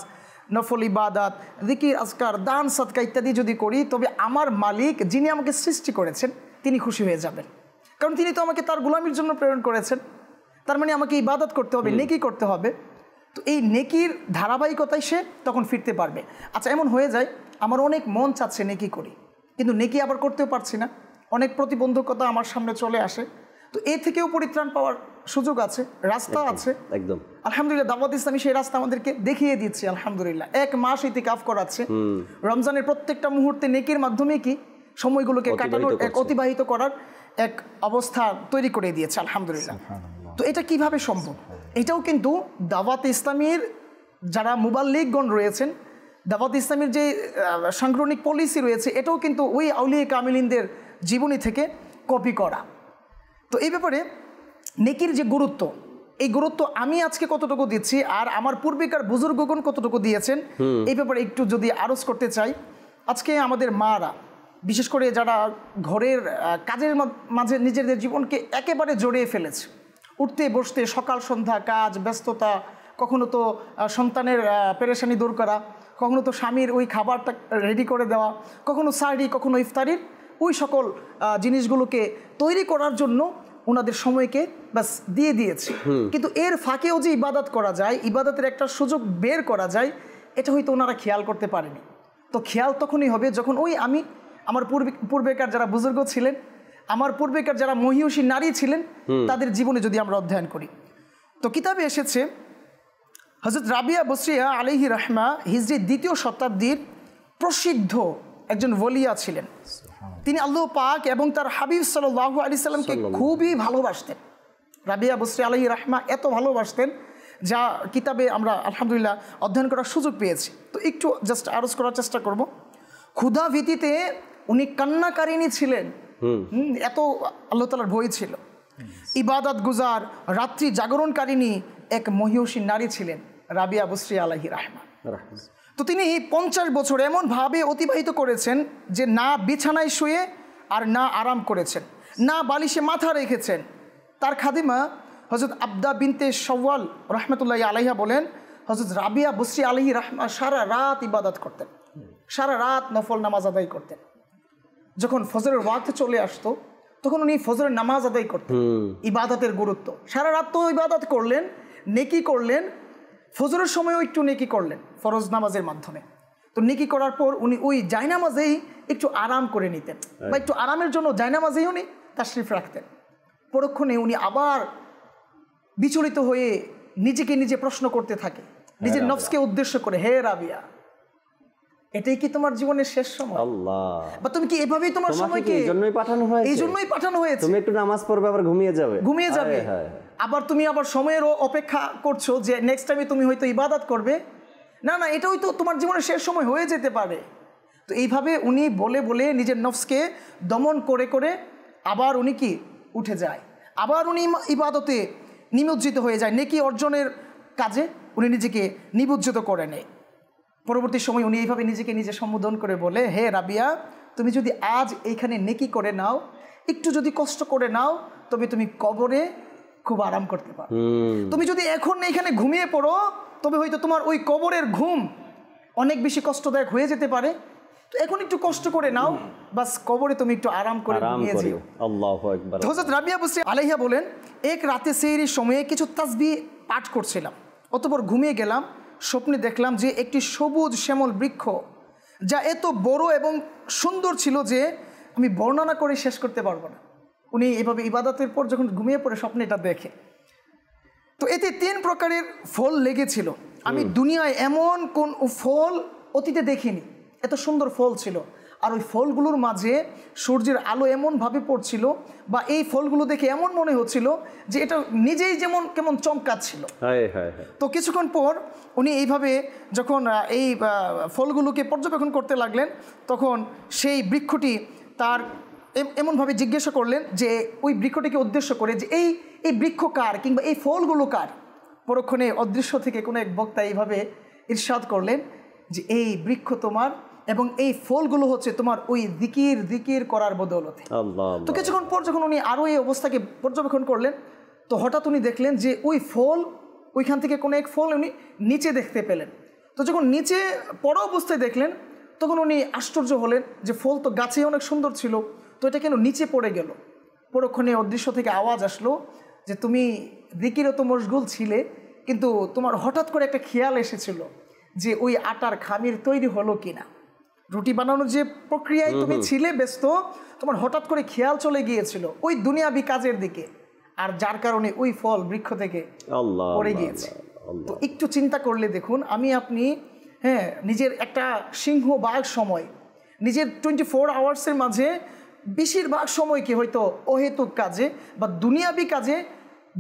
নফল ইবাদাত, যিকির আজকার, দান সাদকা ইত্যাদি যদি করি, তবে আমার মালিক যিনি আমাকে সৃষ্টি করেছেন তিনি খুশি হয়ে যাবেন, কারণ তিনি তো আমাকে তার গোলামির জন্য প্রেরণ করেছেন। তার মানে আমাকে ইবাদত করতে হবে, নেকি করতে হবে। তো এই নেকির ধারাবাহিকতায় সে তখন ফিরতে পারবে। আচ্ছা, এমন হয়ে যায় আমার অনেক মন চাচ্ছে নেকি করি, কিন্তু নেকি আবার করতেও পারছি না, অনেক প্রতিবন্ধকতা আমার সামনে চলে আসে। তো এ থেকেও পরিত্রাণ পাওয়ার সুযোগ আছে, রাস্তা আছে। একদম আলহামদুলিল্লাহ দাওয়াত ইসলামী সেই রাস্তা আমাদেরকে দেখিয়ে দিচ্ছে। আলহামদুলিল্লাহ 1 মাস ইতিকাফ করাচ্ছে, রমজানের প্রত্যেকটা মুহূর্তে নেকির মাধ্যমে কি সময়গুলোকে কাটানোর অতিবাহিত করার এক অবস্থা তৈরি করে দিয়েছে আলহামদুলিল্লাহ। তো এটা কিভাবে সম্ভব? এটাও কিন্তু দাওয়াত ইসলামীর যারা মুবাল্লিগগণ রয়েছেন, দাওয়াত ইসলামীর যে সাংগঠনিক পলিসি রয়েছে, এটাও কিন্তু ওই আউলিয়া কামিলিনদের জীবনী থেকে কপি করা। তো এই ব্যাপারে নেকির যে গুরুত্ব, এই গুরুত্ব আমি আজকে কতটুকু দিচ্ছি আর আমার পূর্বেকার বুজুর্গগণ কতটুকু দিয়েছেন, এই ব্যাপারে একটু যদি আরজ করতে চাই। আজকে আমাদের মারা, বিশেষ করে যারা ঘরের কাজের মাঝে নিজেদের জীবনকে একেবারে জড়িয়ে ফেলেছে, উঠতে বসতে সকাল সন্ধ্যা কাজ ব্যস্ততা, কখনো তো সন্তানের পেরেশানি দূর করা, কখনো তো স্বামীর ওই খাবারটা রেডি করে দেওয়া, কখনো সাহরি কখনো ইফতারির ওই সকল জিনিসগুলোকে তৈরি করার জন্য ওনাদের সময়কে বাস দিয়ে দিয়েছে। কিন্তু এর ফাঁকেও যে ইবাদত করা যায়, ইবাদতের একটা সুযোগ বের করা যায়, এটা হয়তো ওনারা খেয়াল করতে পারেনি। তো খেয়াল তখনই হবে যখন ওই আমি আমার পূর্বেকার যারা বুজুর্গ ছিলেন, আমার পূর্বেকার যারা মহিয়সী নারী ছিলেন, তাদের জীবনে যদি আমরা অধ্যয়ন করি। তো কিতাবে এসেছে হযরত রাবিয়া বসরিয়া আলাইহি রাহমা হিজরি 2য় শতাব্দীর প্রসিদ্ধ একজন ওলিয়া ছিলেন। তিনি আল্লাহ পাক এবং তার হাবিব সাল্লাল্লাহু আলাইহি সাল্লামকে খুবই ভালোবাসতেন। রাবিয়া বসরি আলাইহি রাহমা এত ভালোবাসতেন যা কিতাবে আমরা আলহামদুলিল্লাহ অধ্যয়ন করার সুযোগ পেয়েছি। তো একটু জাস্ট আরজ করার চেষ্টা করব। ক্ষুধা ভীতিতে উনি কান্নাকারিনী ছিলেন, এত আল্লাহ তাআলার ভয় ছিল। ইবাদত গুজার, রাত্রি জাগরণকারিনী এক মহিয়সী নারী ছিলেন রাবিয়া বসরি আলাইহি রাহমা। তো তিনি 50 বছর এমনভাবে অতিবাহিত করেছেন যে না বিছানায় শুয়ে আর না আরাম করেছেন, না বালিশে মাথা রেখেছেন। তার খাদিমা হযরত আবদা বিনতে শাওয়াল রাহমাতুল্লাহি আলাইহা বলেন, হযরত রাবিয়া বসরি আলাইহি রাহমা সারা রাত ইবাদত করতেন, সারা রাত নফল নামাজ আদায় করতেন। যখন ফজরের ওয়াক্ত চলে আসতো তখন উনি ফজরের নামাজ আদায় করতেন। ইবাদতের গুরুত্ব, সারা রাত তো ইবাদত করলেন, নেকি করলেন, ফজরের সময়ও একটু নেকি করলেন ফরজ নামাজের মাধ্যমে। তো নেকি করার পর উনি ওই জায়নামাজেই একটু আরাম করে নিতেন, বা একটু আরামের জন্য জায়নামাজেই উনি তাশরিফ রাখতেন। পরক্ষণে উনি আবার বিচলিত হয়ে নিজেকে নিজে প্রশ্ন করতে থাকে, নিজের নফসকে উদ্দেশ্য করে, হে রাবিয়া, এটাই কি তোমার জীবনের শেষ সময়? আল্লাহ, বা তুমি কি এভাবেই তোমার সময়কে এইজন্যই পাঠানো হয়েছে? তুমি একটু নামাজ পড়বে আবার ঘুমিয়ে যাবে, আবার তুমি আবার সময়ের অপেক্ষা করছো যে নেক্সট টাইমে তুমি হয়তো ইবাদত করবে। না না, এটাই তো তোমার জীবনের শেষ সময় হয়ে যেতে পারে। তো এইভাবে উনি বলে বলে নিজের নফসকে দমন করে করে আবার উনি কি উঠে যায়, আবার উনি ইবাদতে নিমজ্জিত হয়ে যায়, নেকি অর্জনের কাজে উনি নিজেকে নিমজ্জিত করে নেয়। পরবর্তী সময় উনি এইভাবে নিজেকে নিজে সম্বোধন করে বলে, হে রাবিয়া, তুমি যদি আজ এইখানে নেকি করে নাও, একটু যদি কষ্ট করে নাও, তবে তুমি কবরে খুব আরাম করতে পারো। তুমি যদি এখন এইখানে ঘুমিয়ে পড়ো, তবে হয়তো তোমার ওই কবরের ঘুম অনেক বেশি কষ্টদায়ক হয়ে যেতে পারে। তো এখন একটু কষ্ট করে নাও, বাস কবরে তুমি একটু আরাম করে ঘুমিয়ে যেও। আল্লাহু আকবার। হযরত রাবিয়া বসরি আলাইহা বলেন, এক রাতে সেহরির সময়ে কিছু তাসবিহ পাঠ করছিলাম, অতঃপর ঘুমিয়ে গেলাম। স্বপ্নে দেখলাম যে একটি সবুজ শ্যামল বৃক্ষ যা এত বড় এবং সুন্দর ছিল যে আমি বর্ণনা করে শেষ করতে পারবো না। উনি এভাবে ইবাদতের পর যখন ঘুমিয়ে পড়ে স্বপ্নে এটা দেখে, তো এতে 3 প্রকারের ফল লেগেছিল। আমি দুনিয়ায় এমন কোন ফল অতীতে দেখিনি, এত সুন্দর ফল ছিল। আর ওই ফলগুলোর মাঝে সূর্যের আলো এমনভাবে পড়ছিল বা এই ফলগুলো দেখে এমন মনে হচ্ছিল যে এটা নিজেই যেমন কেমন চমকাচ্ছিল। তো কিছুক্ষণ পর উনি এইভাবে যখন এই ফলগুলোকে পর্যবেক্ষণ করতে লাগলেন, তখন সেই বৃক্ষটি তার এমনভাবে জিজ্ঞাসা করলেন যে ওই বৃক্ষটিকে উদ্দেশ্য করে যে এই বৃক্ষ কার, কিংবা এই ফলগুলো কার। পরক্ষণে অদৃশ্য থেকে কোনো এক বক্তা এইভাবে ইরশাদ করলেন যে এই বৃক্ষ তোমার এবং এই ফলগুলো হচ্ছে তোমার ওই জিকির করার বদৌলতে। তো কিছুক্ষণ পর যখন উনি আরও এই অবস্থাকে পর্যবেক্ষণ করলেন, তো হঠাৎ উনি দেখলেন যে ওই ফল, ওইখান থেকে কোনো এক ফল উনি নিচে দেখতে পেলেন। তো যখন নিচে পড়া অবস্থায় দেখলেন, তখন উনি আশ্চর্য হলেন যে ফল তো গাছে অনেক সুন্দর ছিল, তো এটা কেন নিচে পড়ে গেল। পরক্ষণে অদৃশ্য থেকে আওয়াজ আসলো যে তুমি জিকিরে তো মশগুল ছিলে, কিন্তু তোমার হঠাৎ করে একটা খেয়াল এসেছিল যে ওই আটার খামির তৈরি হলো কিনা। রুটি বানানোর যে প্রক্রিয়ায় তুমি ছিলে ব্যস্ত, তোমার হঠাৎ করে খেয়াল চলে গিয়েছিল ওই দুনিয়াবি কাজের দিকে, আর যার কারণে ওই ফল বৃক্ষ থেকে পড়ে গিয়েছে। তো একটু চিন্তা করলে দেখুন, আমি আপনি নিজের একটা সিংহ বাঘ সময়, নিজের 24 আওয়ার্সের মাঝে বেশিরভাগ সময়কে হয়তো অহেতুক কাজে বা দুনিয়াবি কাজে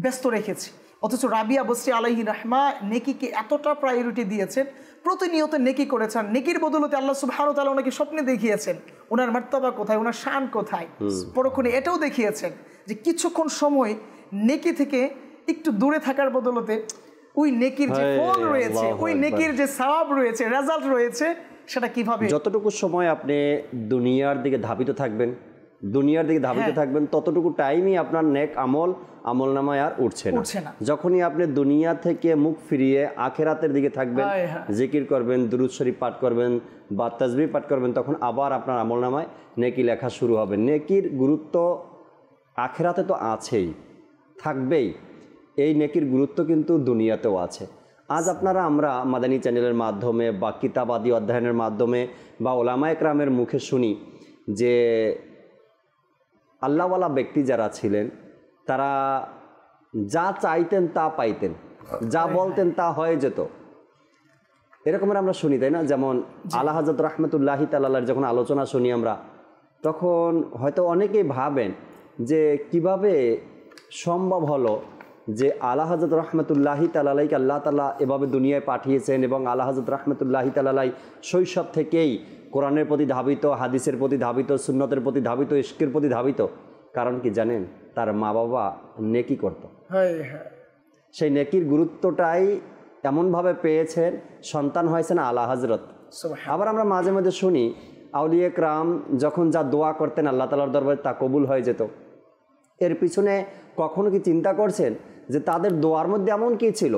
ব্যস্ত রেখেছি। অথচ রাবিয়া বসরি আলাইহি রাহমা নেকিকে এতটা প্রায়োরিটি দিয়েছেন, প্রতিনিয়ত নেকি করেছেন। নেকির বদলতে আল্লাহ সুবহানাহু ওয়া তাআলা ওনাকে স্বপ্নে দেখিয়েছেন ওনার মর্তবা কোথায়, ওনার শান কোথায়। পরক্ষণে এটাও দেখিয়েছেন যে কিছুক্ষণ সময় নেকি থেকে একটু দূরে থাকার বদলতে ওই নেকির যে ফল রয়েছে, ওই নেকির যে সওয়াব রয়েছে, রেজাল্ট রয়েছে, সেটা কিভাবে, যতটুকু সময় আপনি দুনিয়ার দিকে ধাবিত থাকবেন, ততটুকু টাইমই আপনার নেক আমল নামায় আর উঠছে না। যখনই আপনি দুনিয়া থেকে মুখ ফিরিয়ে আখেরাতের দিকে থাকবেন, জিকির করবেন, দুরূদ শরীফ পাঠ করবেন বা তাসবিহ পাঠ করবেন, তখন আবার আপনার আমল নামায় নেকি লেখা শুরু হবে। নেকির গুরুত্ব আখেরাতে তো আছেই, থাকবেই। এই নেকির গুরুত্ব কিন্তু দুনিয়াতেও আছে। আজ আমরা মাদানী চ্যানেলের মাধ্যমে বা কিতাবাদি অধ্যয়নের মাধ্যমে বা ওলামায়ে কেরামের মুখে শুনি যে আল্লাহওয়ালা ব্যক্তি যারা ছিলেন তারা যা চাইতেন তা পাইতেন, যা বলতেন তা হয়ে যেত, এরকমের আমরা শুনি, তাই না? যেমন আলা হযরত রাহমাতুল্লাহি তাআলার যখন আলোচনা শুনি আমরা, তখন হয়তো অনেকেই ভাবেন যে কিভাবে সম্ভব হলো যে আলা হযরত রাহমাতুল্লাহি তাআলাকে আল্লাহ তাআলা এভাবে দুনিয়ায় পাঠিয়েছেন এবং আলা হযরত রাহমাতুল্লাহি তাআলা শৈশব থেকেই কোরআনের প্রতি ধাবিত, হাদিসের প্রতি ধাবিত, সুন্নতের প্রতি ধাবিত, ইশকের প্রতি ধাবিত। কারণ কি জানেন? তার মা বাবা নেকি করত। সেই নেকির গুরুত্বটাই এমনভাবে পেয়েছেন, সন্তান হয়েছেন আলা হযরত। আবার আমরা মাঝে মাঝে শুনি আউলিয়া কেরাম যখন যা দোয়া করতেন আল্লাহ তাআলার দরবারে তা কবুল হয়ে যেত। এর পিছনে কখনো কি চিন্তা করছেন যে তাদের দোয়ার মধ্যে এমন কি ছিল?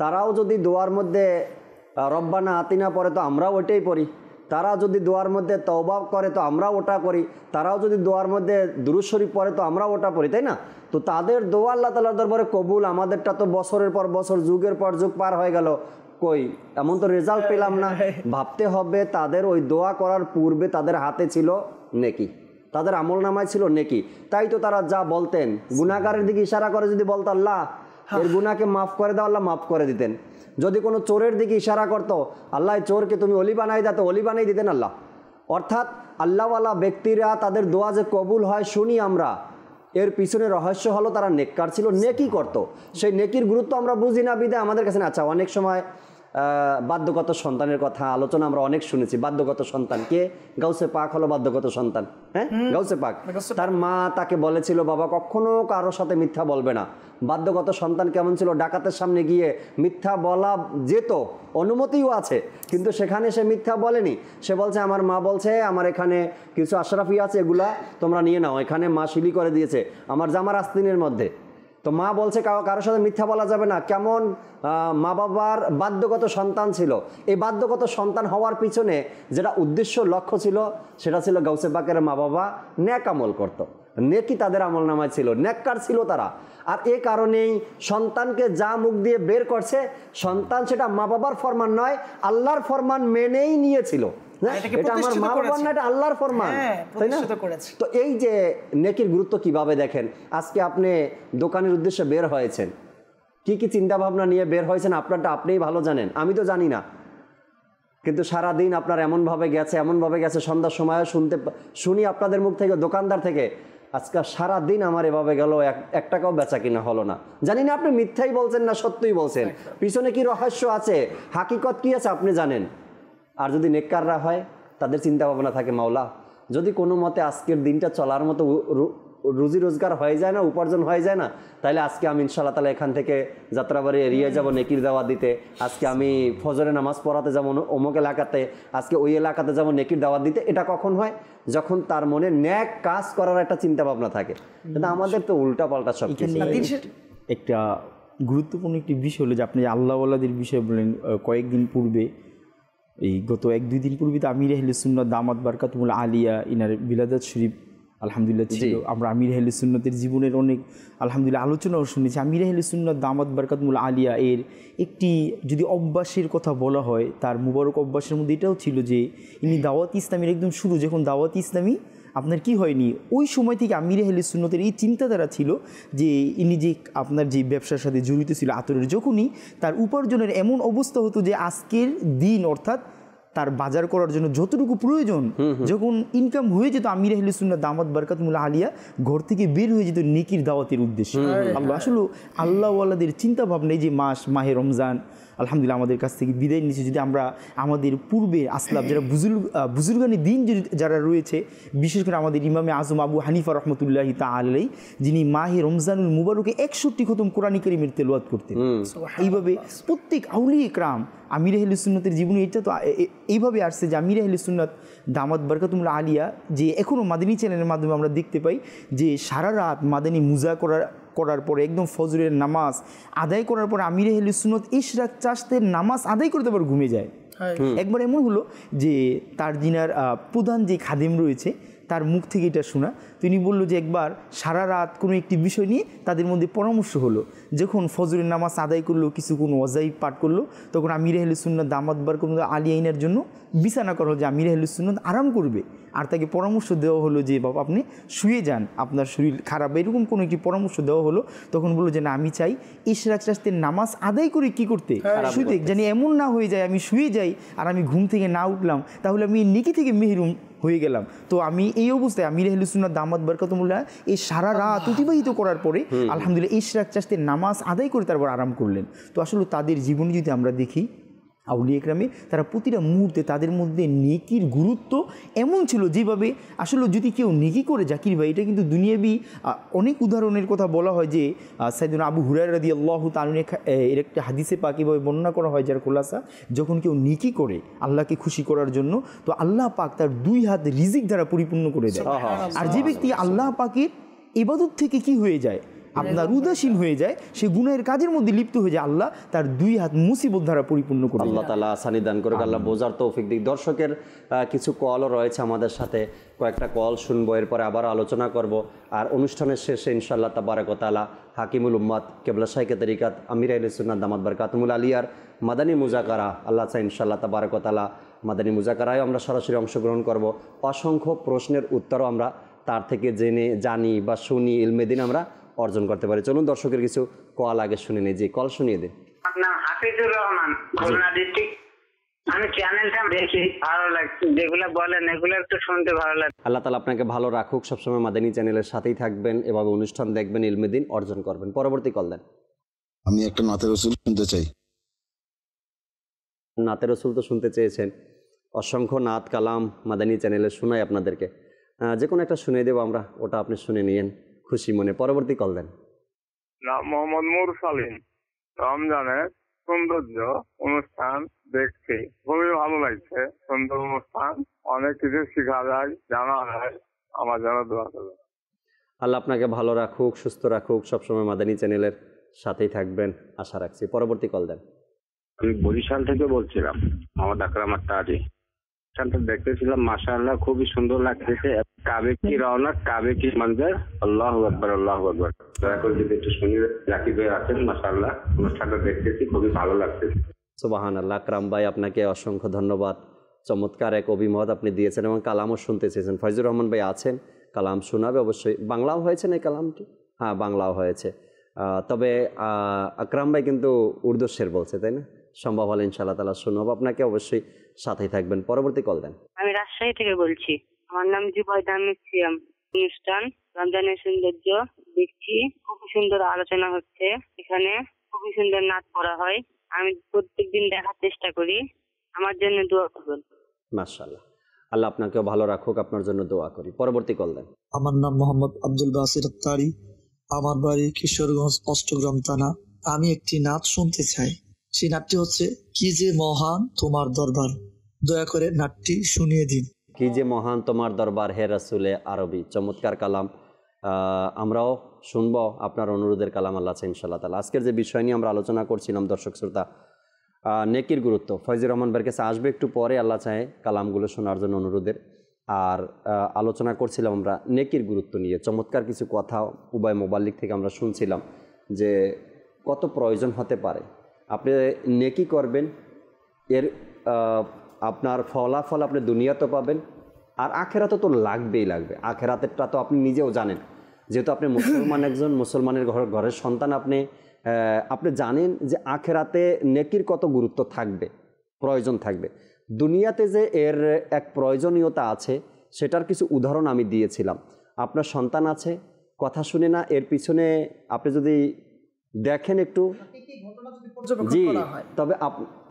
তারাও যদি দোয়ার মধ্যে রব্বানা আতিনা পড়ে তো আমরাও ওটাই পড়ি, তারা যদি দোয়ার মধ্যে তওবা করে তো আমরাও ওটা করি, তারাও যদি দোয়ার মধ্যে দুরূদ শরীফ পড়ে তো আমরাও ওটা পড়ি, তাই না? তো তাদের দোয়া আল্লাহ তাআলার দরবারে কবুল, আমাদেরটা তো বছরের পর বছর, যুগের পর যুগ পার হয়ে গেল, কই এমন তো রেজাল্ট পেলাম না। ভাবতে হবে তাদের ওই দোয়া করার পূর্বে তাদের হাতে ছিল নেকি, তাদের আমল নামায় ছিল নেকি। তাই তো তারা যা বলতেন, গুনাহগারের দিকে ইশারা করে যদি বলতো আল্লাহ এর গুনাহকে মাফ করে দাও, আল্লাহ মাফ করে দিতেন। যদি কোনো চোরের দিকে ইশারা করতো, আল্লাহ চোরকে তুমি অলি বানাই দাও, তো অলি বানাই দিতেন আল্লাহ। অর্থাৎ আল্লাহওয়ালা ব্যক্তিরা তাদের দোয়া যে কবুল হয় শুনি আমরা, এর পিছনে রহস্য হলো তারা নেককার ছিল, নেকি করতো। সেই নেকির গুরুত্ব আমরা বুঝি না বিধায় আমাদের কাছে। আচ্ছা, অনেক সময় বাধ্যগত সন্তানের কথা আলোচনা আমরা অনেক শুনেছি। বাধ্যগত সন্তান কে? গাউসে পাক হলো বাধ্যগত সন্তান। হ্যাঁ, গাউসে পাক। তার মা তাকে বলেছিল বাবা কখনো কারোর সাথে মিথ্যা বলবে না। বাধ্যগত সন্তান কেমন ছিল? ডাকাতের সামনে গিয়ে মিথ্যা বলা যেত, অনুমতিও আছে, কিন্তু সেখানে সে মিথ্যা বলেনি। সে বলছে আমার মা বলছে আমার এখানে কিছু আশরাফি আছে, এগুলা তোমরা নিয়ে নাও, এখানে মা শিলি করে দিয়েছে আমার জামার আস্তিনের মধ্যে। তো মা বলছে কারোর সাথে মিথ্যা বলা যাবে না। কেমন মা বাবার বাধ্যগত সন্তান ছিল। এই বাধ্যগত সন্তান হওয়ার পিছনে যেটা উদ্দেশ্য, লক্ষ্য ছিল, সেটা ছিল গাউসে পাকের মা বাবা নেক আমল করত, নেকি তাদের আমল নামায় ছিল, নেককার ছিল তারা। আর এ কারণেই সন্তানকে যা মুখ দিয়ে বের করছে, সন্তান সেটা মা বাবার ফরমান নয়, আল্লাহর ফরমান মেনেই নিয়েছিল। এটা আমার মা বাবার না, এটা আল্লাহর ফরমান, তাই না? তো এই যে নেকির গুরুত্ব কিভাবে দেখেন, আজকে আপনি দোকানের উদ্দেশ্যে বের হয়েছেন, কি কি চিন্তা ভাবনা নিয়ে বের হয়েছেন আপনারটা আপনিই ভালো জানেন, আমি তো জানি না। কিন্তু সারাদিন আপনার এমনভাবে গেছে সন্ধ্যার সময় শুনি আপনাদের মুখ থেকে, দোকানদার থেকে, আজকে সারাদিন আমার এভাবে গেল, এক টাকাও বেচা কিনা হলো না। জানি না আপনি মিথ্যাই বলছেন না সত্যই বলছেন, পিছনে কি রহস্য আছে, হাকিকত কি আছে আপনি জানেন। আর যদি নেককাররা হয়, তাদের চিন্তা ভাবনা থাকে, মাওলা যদি কোনো মতে আজকের দিনটা চলার মতো রুজি রোজগার হয়ে যায় না, উপার্জন হয়ে যায় না, তাহলে আজকে আমি ইনশাআল্লাহ তাআলা এখান থেকে যাত্রাবাড়ি এরিয়ায় যাব নেকির দাওয়াত দিতে, আজকে আমি ফজরে নামাজ পড়াতে যাব অমুক এলাকাতে, আজকে ওই এলাকাতে যাব নেকির দাওয়াত দিতে। এটা কখন হয়? যখন তার মনে ন্যাক কাজ করার একটা চিন্তা ভাবনা থাকে। কিন্তু আমাদের তো উল্টা পাল্টা সব কিছু। একটা গুরুত্বপূর্ণ একটি বিষয় হলো যে আপনি আল্লাহওয়ালাদের বিষয়ে বললেন, কয়েকদিন পূর্বে, এই গত 1-2 দিন পূর্বে তো আমির আহলে সুন্নাত দামাত বারকাতুল আলিয়া ইনার বিলাদাত শরীফ আলহামদুলিল্লাহ ছিল। আমরা আমির আহলে সুন্নাতের জীবনের অনেক আলহামদুলিল্লাহ আলোচনাও শুনেছি। আমির আহলে সুন্নাত দামাত বারকাতুল আলিয়া এর একটি যদি অভ্যাসের কথা বলা হয়, তার মুবারক অভ্যাসের মধ্যে এটাও ছিল যে ইনি দাওয়াত ইসলামের একদম শুরু, যখন দাওয়াত ইসলামী আপনার কি হয়নি, ওই সময় থেকে আমির আহলে সুন্নতের এই চিন্তাধারা ছিল যে ইনি যে আপনার যে ব্যবসার সাথে জড়িত ছিল আতরের, যখনই তার উপার্জনের এমন অবস্থা হতো যে আজকের দিন অর্থাৎ তার বাজার করার জন্য যতটুকু প্রয়োজন, যখন ইনকাম হয়ে যেত, আমির আহলে সুন্নাত দামাত বারকাতুল আলিয়া ঘর থেকে বের হয়ে যেত নেকির দাওয়াতের উদ্দেশ্যে। আসলে আল্লাহওয়ালাদের চিন্তা ভাবনায় যে মাহে রমজান আলহামদুলিল্লাহ আমাদের কাছ থেকে বিদায় নিচ্ছে, যদি আমরা আমাদের পূর্বে আসলাম যারা বুজুর্গানি দিন যারা রয়েছে, বিশেষ করে আমাদের ইমামে আজম আবু হানিফা রহমতুল্লাহি তাআলা, যিনি মাহে রমজানুল মুবারকে 61 খতম কোরআন কারীমের তেলাওয়াত করতেন। এইভাবে প্রত্যেক আউলিয়া ইকরাম আমির আহলে সুন্নাতের জীবনে এটা তো এইভাবে আসছে যে আমির আহলে সুন্নাত দামাত বারকাতুল আলিয়া যে এখনও মাদানী চ্যানেলের মাধ্যমে আমরা দেখতে পাই যে সারা রাত মাদানী মুজা করার পরে একদম ফজরের নামাজ আদায় করার পরে আমির আহলে সুন্নাত ইশরাক চাষতের নামাজ আদায় করতে পারে ঘুমিয়ে যায়। একবার এমন হলো যে তার জিনার প্রধান যে খাদেম রয়েছে তার মুখ থেকে এটা শোনা, তিনি বলল যে একবার সারা রাত কোনো একটি বিষয় নিয়ে তাদের মধ্যে পরামর্শ হলো, যখন ফজরের নামাজ আদায় করলো, কিছু কোনো ওয়াজাইব পাঠ করলো, তখন আমির আহলে সুন্নাত দামাত বারকাতুল আলিয়া ইনার জন্য বিছানা করা হলো যে আমির আহলে সুন্নাত আরাম করবে, আর তাকে পরামর্শ দেওয়া হলো যে বাবা আপনি শুয়ে যান, আপনার শরীর খারাপ, এরকম কোনো একটি পরামর্শ দেওয়া হলো। তখন বললো যে না, আমি চাই ইশরাক চাষতের নামাজ আদায় করে কি করতে, শুতে, জানি এমন না হয়ে যায় আমি শুয়ে যাই আর আমি ঘুম থেকে না উঠলাম, তাহলে আমি নেকি থেকে মেহরুম হয়ে গেলাম। তো আমি এই অবস্থায় আমির আহলে সুন্নাত দামাত বারকাতুল্লাহ এই সারা রাত অতিবাহিত করার পরে আলহামদুলিল্লাহ ইশরাক চাষতের নামাজ আদায় করে তারপর আরাম করলেন। তো আসলে তাদের জীবনে যদি আমরা দেখি আউলিয়া ইকরামে, তারা প্রতিটা মুহূর্তে তাদের মধ্যে নেকির গুরুত্ব এমন ছিল যেভাবে আসলে যদি কেউ নেকি করে, জাকির ভাই এটা কিন্তু দুনিয়াবি অনেক উদাহরণের কথা বলা হয় যে সাইয়েদনা আবু হুরায়রা রাদিয়াল্লাহু তাআলা এর একটা হাদিসে পাক এভাবে বর্ণনা করা হয় যার খোলাসা, যখন কেউ নেকি করে আল্লাহকে খুশি করার জন্য, তো আল্লাহ পাক তার 2 হাত রিজিক দ্বারা পরিপূর্ণ করে দেয়। আর যে ব্যক্তি আল্লাহ পাকের ইবাদত থেকে কি হয়ে যায়, আপনার উদাসীন হয়ে যায়, সে গুনাহের কাজের মধ্যে লিপ্ত হয়ে যায়, আল্লাহ তার 2 হাত মুসিবত দ্বারা পরিপূর্ণ করে। আল্লাহ তাআলা আসানি দান করে, আল্লাহ বোঝার তৌফিক দিক। দর্শকের কিছু কলও রয়েছে আমাদের সাথে, কয়েকটা কল শুনবো, এরপরে আবার আলোচনা করব। আর অনুষ্ঠানের শেষে ইনশাআল্লাহ তাবারাক ওয়া তাআলা হাকিমুল উম্মাত কেবলা শাইখে তরিকাত আমির আহলে সুন্নাত দামাত বারকাতুল আলিয়ার মাদানী মুজাকারা, আল্লাহ চাই ইনশাআল্লাহ তাবারাক ওয়া তাআলা মাদানী মুজাকারায় আমরা সরাসরি অংশগ্রহণ করব। অসংখ্য প্রশ্নের উত্তরও আমরা তার থেকে জানি বা শুনি, ইলমেদিন আমরা অর্জন করতে পারি। চলুন দর্শকের কিছু কল আগে শুনে নেই। জি, কল শুনিয়ে দিন। আপনার হাফিজুর রহমান, খুলনা ডিস্ট্রিক্ট। আমি চ্যানেলটা দেখি, ভালো লাগছে, যেগুলো বলেন এগুলো একটু শুনতে ভালো লাগে। আল্লাহ তাআলা আপনাকে ভালো রাখুক, সবসময় মাদানী চ্যানেলের সাথেই থাকবেন, এভাবে অনুষ্ঠান দেখবেন, ইলমেদিন অর্জন করবেন। পরবর্তী কল দেন। আমি একটা নাতে রসুল শুনতে চাই। নাতে রসুল তো শুনতে চেয়েছেন, অসংখ্য নাত কালাম মাদানী চ্যানেলে শোনাই আপনাদেরকে, যে কোনো একটা শুনে দেবো আমরা, ওটা আপনি শুনে নিয়েন খুশি মনে। পরবর্তী কল দেন। মোহাম্মদ মুরসালিন। রমজানের সৌন্দর্য অনুষ্ঠান দেখছি, খুবই ভালো লাগছে, সুন্দর অনুষ্ঠান, অনেক কিছু শেখা যায়, জানা যায়, আমার জন্য দোয়া করবেন। আল্লাহ আপনাকে ভালো রাখুক, সুস্থ রাখুক, সবসময় মাদানী চ্যানেলের সাথেই থাকবেন আশা রাখছি। পরবর্তী কল দেন। আমি বরিশাল থেকে বলছিলাম, মোহাম্মদ আকরাম আত্তারি। দেখতেছিলাম, মাশাআল্লাহ খুবই সুন্দর লাগতেছে। কাবে কি রওনাক, কাবে কি মঞ্জর, আল্লাহু আকবার, আল্লাহু আকবার। দয়া করে যদি একটু শুনি, জাকির ভাই আছেন, মাশাআল্লাহ অনুষ্ঠানটা দেখতেছি, খুবই ভালো লাগতেছে। সুবহানাল্লাহ। আকরাম ভাই আপনাকে অসংখ্য ধন্যবাদ, চমৎকার এক অভিমত আপনি দিয়েছেন এবং কালামও শুনতে চেয়েছেন। ফয়জুর রহমান ভাই আছেন, কালাম শোনাবে অবশ্যই। বাংলাও হয়েছে না এই কালামটি? হ্যাঁ, বাংলাও হয়েছে। তবে আকরাম ভাই কিন্তু উর্দু শের বলছে, তাই না? সম্ভব হলে ইনশাআল্লাহ তাআলা শুনবো। আপনাকে অবশ্যই সাথেই থাকবেন। পরবর্তী কল দেন। আমি রাজশাহী থেকে বলছি। আমার নাম জুবাইদা আহমেদ সিয়াম। অনুষ্ঠান রমজানের সৌন্দর্য দেখছি, খুবই সুন্দর আলোচনা হচ্ছে এখানে, খুবই সুন্দর নাচ করা হয়। আমি প্রত্যেকদিন দেখার চেষ্টা করি। আমার জন্য দোয়া করবেন। মাশাআল্লাহ, আল্লাহ আপনাকেও ভালো রাখুক, আপনার জন্য দোয়া করি। পরবর্তী কল দেন। আমার নাম মোহাম্মদ আব্দুল বাসির আত্তারি। আমার বাড়ি কিশোরগঞ্জ অষ্টগ্রাম থানা। আমি একটি নাচ শুনতে চাই। সেই নাটটি হচ্ছে কি যে মহান তোমার দরবার। দয়া করে নাটটি শুনিয়ে দিন। কি যে মহান তোমার দরবার হে রাসূলে আরবি। চমৎকার কালাম, আমরাও শুনবো আপনার অনুরোধের কালাম। আল্লাহ ইনশাআল্লাহ তাআলা। আজকের যে বিষয় নিয়ে আমরা আলোচনা করছিলাম দর্শক শ্রোতা, নেকির গুরুত্ব, ফয়জুর রহমান ভাইয়ের কাছে আসবে একটু পরে, আল্লাহ চাহে কালামগুলো শোনার জন্য অনুরোধের। আর আলোচনা করছিলাম আমরা নেকির গুরুত্ব নিয়ে। চমৎকার কিছু কথা উভয় মোবাল্লিক থেকে আমরা শুনছিলাম যে কত প্রয়োজন হতে পারে। আপনি নেকি করবেন, এর আপনার ফলাফল আপনি দুনিয়াতেও পাবেন, আর আখেরাতে তো লাগবেই লাগবে। আখেরাতেরটা তো আপনি নিজেও জানেন, যেহেতু আপনি মুসলমান, একজন মুসলমানের ঘরের সন্তান, আপনি জানেন যে আখেরাতে নেকির কত গুরুত্ব থাকবে, প্রয়োজন থাকবে। দুনিয়াতে যে এর এক প্রয়োজনীয়তা আছে, সেটার কিছু উদাহরণ আমি দিয়েছিলাম। আপনার সন্তান আছে, কথা শুনে না, এর পিছনে আপনি যদি দেখেন একটু, জি, তবে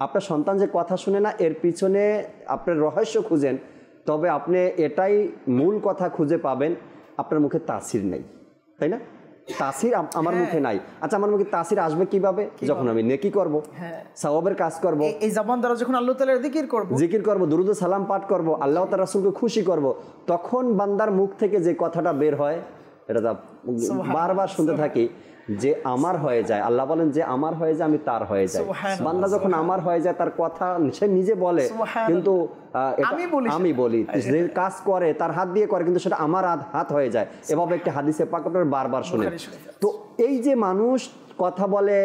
আপনার সন্তান যে কথা শুনে না, এর পিছনে আপনার রহস্য খুঁজেন, তবে আপনি এটাই মূল কথা খুঁজে পাবেন, আপনার মুখে তাসির নেই, তাই না? তাসির আমার মুখে নাই। আচ্ছা, আমার মুখে তাসির আসবে কিভাবে? যখন আমি নেকি করব, সওয়াবের কাজ করব, এই জবান দ্বারা যখন আল্লাহ তাআলার জিকির করব, দরুদ ও সালাম পাঠ করব, আল্লাহ তাআলা রাসূলকে খুশি করব, তখন বান্দার মুখ থেকে যে কথাটা বের হয়, এটা বারবার শুনতে থাকি, যে আমার হয়ে যায়। আল্লাহ বলেন যে আমার হয়ে যায়, আমি তার হয়ে যায়। বান্দা যখন আমার হয়ে যায়, তার কথা সে নিজে বলে, কিন্তু আমি বলি, যে কাজ করে তার হাত দিয়ে করে, কিন্তু সেটা আমার হাত হয়ে যায়। এভাবে একটি হাদিসে পাক আপনারা বারবার শুনে। তো এই যে মানুষ কথা বলে,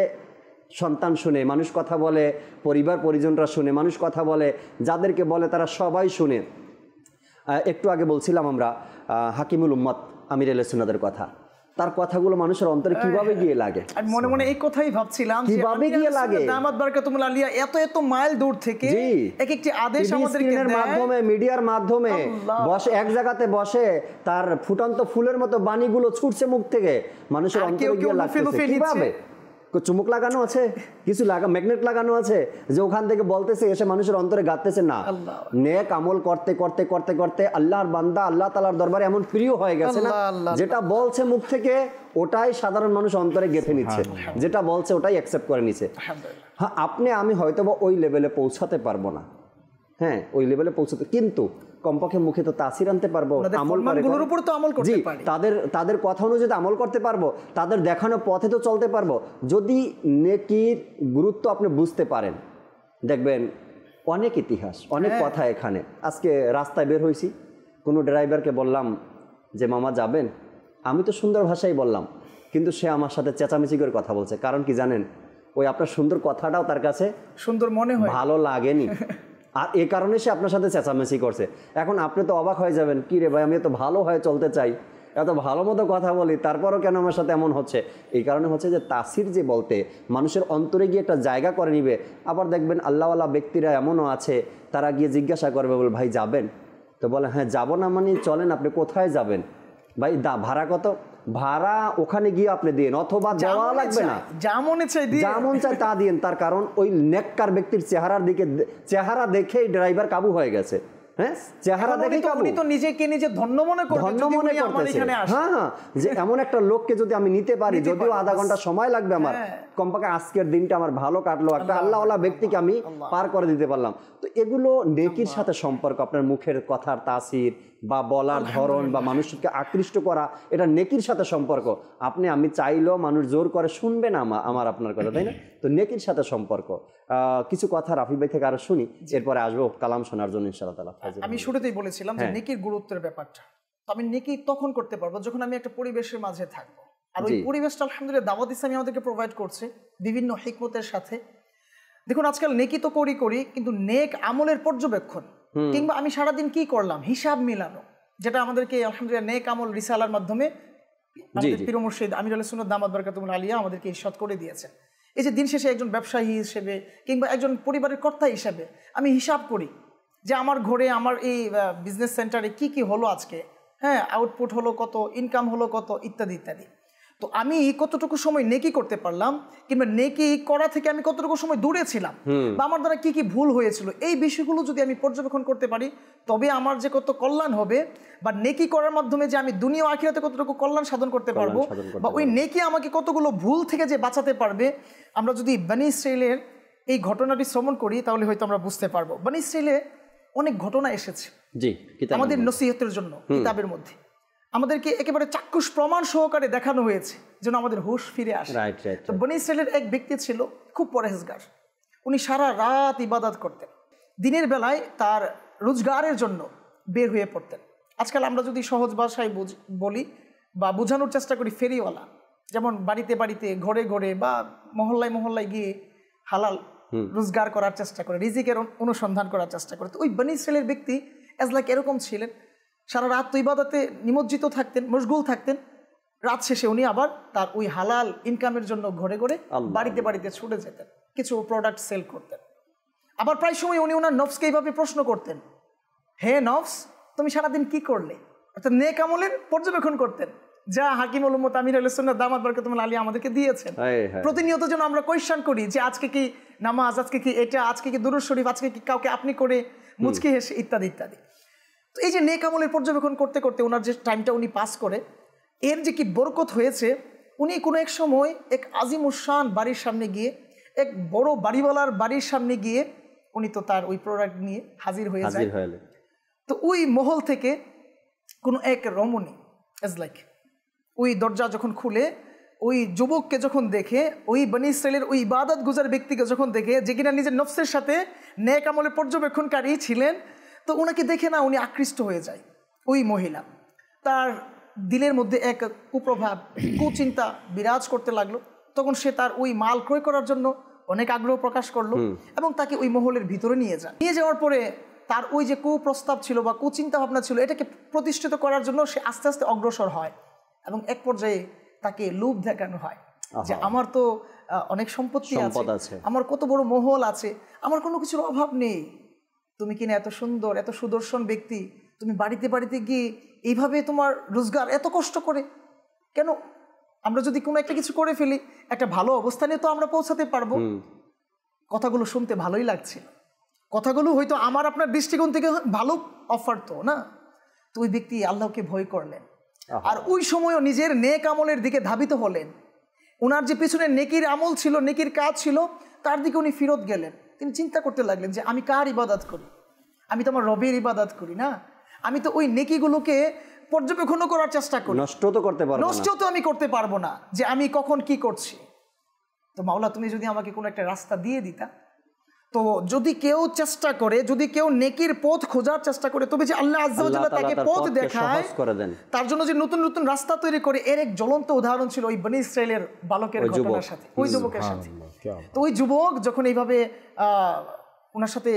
সন্তান শুনে, মানুষ কথা বলে, পরিবার পরিজনরা শুনে, মানুষ কথা বলে, যাদেরকে বলে তারা সবাই শুনে। একটু আগে বলছিলাম আমরা হাকিমুল উম্মত আমির আহলে সুন্নাতের কথা, তার কথাগুলো মানুষের অন্তরে কিভাবে গিয়ে লাগে। আমি মনে মনে এই কথাই ভাবছিলাম, কিভাবে গিয়ে লাগে। দামাত বারাকাতুল আলিয়া এত এত মাইল দূর থেকে এক একটি আদেশ আমাদেরকে দেয়, মাধ্যমে, মিডিয়ার মাধ্যমে বসে এক জায়গাতে বসে, তার ফুটন্ত ফুলের মতো বাণীগুলো ছুটছে মুখ থেকে, মানুষের অন্তরে গিয়ে লাগতেছে। কিভাবে? চুমুক লাগানো আছে, কিছু ম্যাগনেট লাগানো আছে, যে ওখান থেকে বলতেছে, এসে মানুষের অন্তরে গাঁথতেছে। না, নেক আমল করতে করতে করতে করতে আল্লাহর বান্দা আল্লাহ তাআলার দরবারে এমন প্রিয় হয়ে গেছে না, যেটা বলছে মুখ থেকে ওটাই সাধারণ মানুষ অন্তরে গেঁথে নিচ্ছে, যেটা বলছে ওটাই অ্যাকসেপ্ট করে নিচ্ছে। হ্যাঁ, আমি হয়তো বা ওই লেভেলে পৌঁছাতে পারবো না, হ্যাঁ, ওই লেভেলে পৌঁছাতে, কিন্তু কমপক্ষে মুখে তো তাসির আনতে পারবো, তাদের কথা অনুযায়ী আমল করতে পারবো, তাদের দেখানো পথে তো চলতে পারবো। যদি নেকির গুরুত্ব আপনি বুঝতে পারেন, দেখবেন অনেক ইতিহাস, অনেক কথা এখানে। আজকে রাস্তায় বের হয়েছি, কোনো ড্রাইভারকে বললাম যে মামা যাবেন, আমি তো সুন্দর ভাষায় বললাম, কিন্তু সে আমার সাথে চেঁচামেচি করে কথা বলছে। কারণ কি জানেন? ওই আপনার সুন্দর কথাটাও তার কাছে সুন্দর মনে হয়, ভালো লাগেনি, আর এ কারণে সে আপনার সাথে চেঁচামেচি করছে। এখন আপনি তো অবাক হয়ে যাবেন, কি রে ভাই, আমি এত ভালো হয়ে চলতে চাই, এত ভালো মতো কথা বলি, তারপরও কেন আমার সাথে এমন হচ্ছে? এই কারণে হচ্ছে যে তাসির যে বলতে মানুষের অন্তরে গিয়ে একটা জায়গা করে নিবে। আবার দেখবেন আল্লাহওয়ালা ব্যক্তিরা এমনও আছে, তারা গিয়ে জিজ্ঞাসা করবে, বল ভাই যাবেন? তো বলে হ্যাঁ যাবো না মানে চলেন, আপনি কোথায় যাবেন? ভাই ভাড়া কত? ভাড়া ওখানে গিয়ে আপনি দিন, অথবা দেওয়া লাগবে না, যা মন চায় তা দিন। তার কারণ ওই নেককার ব্যক্তির চেহারা দেখেই ড্রাইভার কাবু হয়ে গেছে। হ্যাঁ, চেহারা দেখে নিজেকে নিজে ধন্য মনে করতেছে। হ্যাঁ, যে এমন একটা লোককে যদি আমি নিতে পারি, যদিও আধা ঘন্টা সময় লাগবে আমার, কমপক্ষে আজকের দিনটা আমার ভালো কাটলো, একটা আল্লাহওয়ালা ব্যক্তিকে আমি পার করে দিতে পারলাম। তো এগুলো নেকির সাথে সম্পর্ক। আপনার মুখের কথার তাসির বা বলার ধরন বা মানুষকে আকৃষ্ট করা, এটা নেকির সাথে সম্পর্ক। আমি চাইলেও মানুষ জোর করে শুনবে না আমার আপনার কথা, তাই না? তো নেকির সাথে সম্পর্ক। কিছু কথা রাফি ভাই থেকে আরো শুনি, এরপরে আসবো কালাম শোনার জন্য ইনশাআল্লাহ তাআলা। আমি শুরুতেই বলেছিলাম যে নেকির গুরুত্বের ব্যাপারটা, তো আমি নেকি তখন করতে পারবো যখন আমি একটা পরিবেশের মাঝে থাকবো, আর ওই পরিবেশটা আলহামদুলিল্লাহ দাওয়াত ইসলামী আমাদেরকে প্রোভাইড করছে বিভিন্ন হিকমতের সাথে। দেখুন, আজকাল নেকি তো করি, কিন্তু নেক আমলের পর্যবেক্ষণ কিংবা আমি সারাদিন কি করলাম, হিসাব মিলানো, যেটা আমাদেরকে আলহামদুলিল্লাহ নেক আমল রিসালার মাধ্যমে আমাদের পীর মুর্শিদ আমির আহলে সুন্নাত দামাত বারাকাতুহুল আলিয়া আমাদেরকে ইরশাদ করে দিয়েছেন। এই যে দিন শেষে একজন ব্যবসায়ী হিসেবে কিংবা একজন পরিবারের কর্তা হিসেবে আমি হিসাব করি যে আমার ঘরে আমার এই বিজনেস সেন্টারে কি কি হলো আজকে, হ্যাঁ, আউটপুট হলো কত, ইনকাম হলো কত, ইত্যাদি ইত্যাদি। তো আমি কতটুকু সময় নেকি করতে পারলাম, কিংবা নেকি করা থেকে আমি কতটুকু সময় দূরে ছিলাম, বা আমার দ্বারা কি কি ভুল হয়েছিল, এই বিষয়গুলো যদি আমি পর্যবেক্ষণ করতে পারি তবে আমার যে কত কল্যাণ হবে, বা নেকি করার মাধ্যমে যে আমি দুনিয়া ও আখিরাতে কতটুকু কল্যাণ সাধন করতে পারবো, বা ওই নেকি আমাকে কতগুলো ভুল থেকে যে বাঁচাতে পারবে। আমরা যদি বনী ইসরাইলের এই ঘটনাটি শ্রবণ করি তাহলে হয়তো আমরা বুঝতে পারবো। বনী ইসরাইলে অনেক ঘটনা এসেছে আমাদের নসিহতের জন্য কিতাবের মধ্যে, আমাদেরকে একেবারে চাক্ষুষ প্রমাণ সহকারে দেখানো হয়েছে যেন আমাদের হুঁশ ফিরে আসে। তো বনী ইসরাইলের এক ব্যক্তি ছিল খুব পরহেজগার, উনি সারা রাত ইবাদত করতেন, দিনের বেলায় তার রোজগারের জন্য বের হয়ে পড়তেন। আজকাল আমরা যদি সহজ ভাষায় বলি বা বোঝানোর চেষ্টা করি, ফেরিওয়ালা, যেমন বাড়িতে বাড়িতে ঘরে ঘরে বা মহল্লায় মহল্লায় গিয়ে হালাল রোজগার করার চেষ্টা করে, রিজিকের অনুসন্ধান করার চেষ্টা করে। তো ওই বনী ইসরাইলের ব্যক্তি এজলাক এরকম ছিলেন, সারা রাত তো ইবাদতে নিমজ্জিত থাকতেন, মশগুল থাকতেন, রাত শেষে উনি আবার তার ওই হালাল ইনকামের জন্য ঘরে ঘরে বাড়িতে বাড়িতে ছুটে যেতেন, কিছু প্রোডাক্ট সেল করতেন। আবার প্রায় সময় উনি ওনার নফসকে এইভাবে প্রশ্ন করতেন, হে নফস, তুমি সারাদিন কি করলে, অর্থাৎ নেক আমলের পর্যবেক্ষণ করতেন, যা হাকিমুল উম্মত আমির আহলে সুন্নাত দামাত বারাকাতুহুল আলিয়া আমাদেরকে দিয়েছেন। প্রতিনিয়ত যেন আমরা কোয়েশ্চন করি যে আজকে কি নামাজ, আজকে কি এটা, আজকে কি দুরূদ শরীফ, আজকে কি কাউকে আপনি করে, মুচকি হেসে, ইত্যাদি ইত্যাদি। তো এই যে নেক আমলের পর্যবেক্ষণ করতে করতে ওনার যে টাইমটা উনি পাস করে, এর যে কি বরকত হয়েছে, উনি কোনো এক সময় এক আজিমুশান বাড়ির সামনে গিয়ে, এক বড় বাড়িওয়ালার বাড়ির সামনে গিয়ে উনি তো তার ওই প্রোডাক্ট নিয়ে হাজির হয়ে যায়। তো ওই মহল থেকে কোনো এক রমণী এজলাইক ওই দরজা যখন খুলে, ওই যুবককে যখন দেখে, ওই বনী ইসরাইলের ওই ইবাদত গুজার ব্যক্তিকে যখন দেখে, যে কিনা নিজের নফসের সাথে নেক আমলের পর্যবেক্ষণকারী ছিলেন, তো ওনাকে দেখে না উনি আকৃষ্ট হয়ে যায়। ওই মহিলা, তার দিলের মধ্যে এক কুপ্রভাব, কুচিন্তা বিরাজ করতে লাগলো। তখন সে তার ওই মাল ক্রয় করার জন্য অনেক আগ্রহ প্রকাশ করলো এবং তাকে ওই মহলের ভিতরে নিয়ে যাওয়ার পরে তার ওই যে কুপ্রস্তাব ছিল বা কুচিন্তা ভাবনা ছিল, এটাকে প্রতিষ্ঠিত করার জন্য সে আস্তে আস্তে অগ্রসর হয় এবং এক পর্যায়ে তাকে লোভ দেখানো হয় যে আমার তো অনেক সম্পত্তি আছে, আমার কত বড় মহল আছে, আমার কোনো কিছুর অভাব নেই, তুমি কিনা এত সুন্দর, এত সুদর্শন ব্যক্তি, তুমি বাড়িতে বাড়িতে গিয়ে এইভাবে তোমার রোজগার এত কষ্ট করে কেন? আমরা যদি কোনো একটা কিছু করে ফেলি, একটা ভালো অবস্থানে তো আমরা পৌঁছাতে পারবো। কথাগুলো শুনতে ভালোই লাগছিল, কথাগুলো হয়তো আমার আপনার দৃষ্টিকোণ থেকে ভালো অফার তো না। তো ওই ব্যক্তি আল্লাহকে ভয় করলেন আর ওই সময়ও নিজের নেক আমলের দিকে ধাবিত হলেন। ওনার যে পিছনে নেকির আমল ছিল, নেকির কাজ ছিল, তার দিকে উনি ফিরত গেলেন। তিনি চিন্তা করতে লাগলেন যে আমি কার ইবাদত করি, আমি তো আমার রবের ইবাদত করি না, আমি তো ওই নেকিগুলোকে পর্যবেক্ষণ করার চেষ্টা করি, নষ্ট তো আমি করতে পারবো না যে আমি কখন কি করছি। তো মাওলা, তুমি যদি আমাকে কোনো একটা রাস্তা দিয়ে দিতা, তো যদি কেউ চেষ্টা করে, যদি কেউ নেকির পথ খোঁজার চেষ্টা করে, তবে যে আল্লাহ আজ্জা ওয়া জাল্লা তাকে পথ দেখায়, তার জন্য যে নতুন নতুন রাস্তা তৈরি করে, এর এক জ্বলন্ত উদাহরণ ছিল ওই বনী ইসরাইলের বালকের ঘটনার সাথে, ওই যুবকের সাথে। তো ওই যুবক যখন এইভাবে ওনার সাথে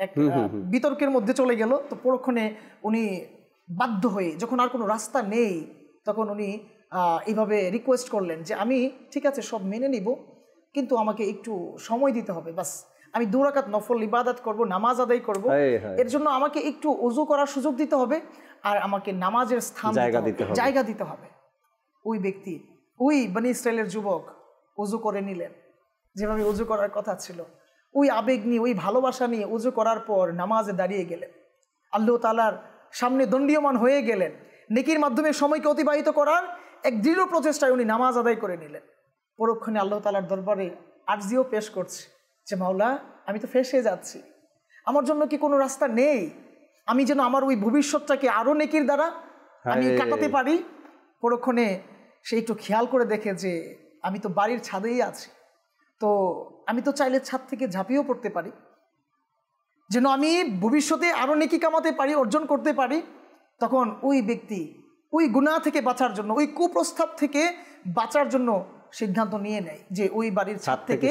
এক বিতর্কের মধ্যে চলে গেল, তো পরক্ষণে উনি বাধ্য হয়ে, যখন আর কোনো রাস্তা নেই, তখন উনি এইভাবে রিকোয়েস্ট করলেন যে আমি ঠিক আছে সব মেনে নিব, কিন্তু আমাকে একটু সময় দিতে হবে, বাস আমি 2 রাকাত নফল ইবাদত করব, নামাজ আদায় করব, এর জন্য আমাকে একটু ওযু করার সুযোগ দিতে হবে আর আমাকে নামাজের স্থান জায়গা দিতে হবে। ওই ব্যক্তি, ওই বনী ইসরাইলের যুবক ওযু করে নিলেন যেভাবে ওযু করার কথা ছিল, ওই আবেগ নিয়ে, ওই ভালোবাসা নিয়ে ওযু করার পর নামাজে দাঁড়িয়ে গেলেন, আল্লাহ তাআলার সামনে দণ্ডীয়মান হয়ে গেলেন। নেকির মাধ্যমে সময়কে অতিবাহিত করার এক দৃঢ় প্রচেষ্টায় উনি নামাজ আদায় করে নিলেন। পরক্ষণে আল্লাহ তাআলার দরবারে আরজিও পেশ করছে যে মাওলা, আমি তো ফেঁসে যাচ্ছি, আমার জন্য কি কোনো রাস্তা নেই, আমি যেন আমার ওই ভবিষ্যৎটাকে আরো নেকির দ্বারা আমি কাটাতে পারি। পরক্ষণে সে একটু খেয়াল করে দেখে যে আমি তো বাড়ির ছাদেই আছি, তো আমি তো চাইলে ছাদ থেকে ঝাঁপিয়েও পড়তে পারি, যেন আমি ভবিষ্যতে আরো নেকি কামাতে পারি, অর্জন করতে পারি। তখন ওই ব্যক্তি ওই গুনাহ থেকে বাঁচার জন্য, ওই কুপ্রস্তাব থেকে বাঁচার জন্য সিদ্ধান্ত নিয়ে নেয় যে ওই বাড়ির ছাদ থেকে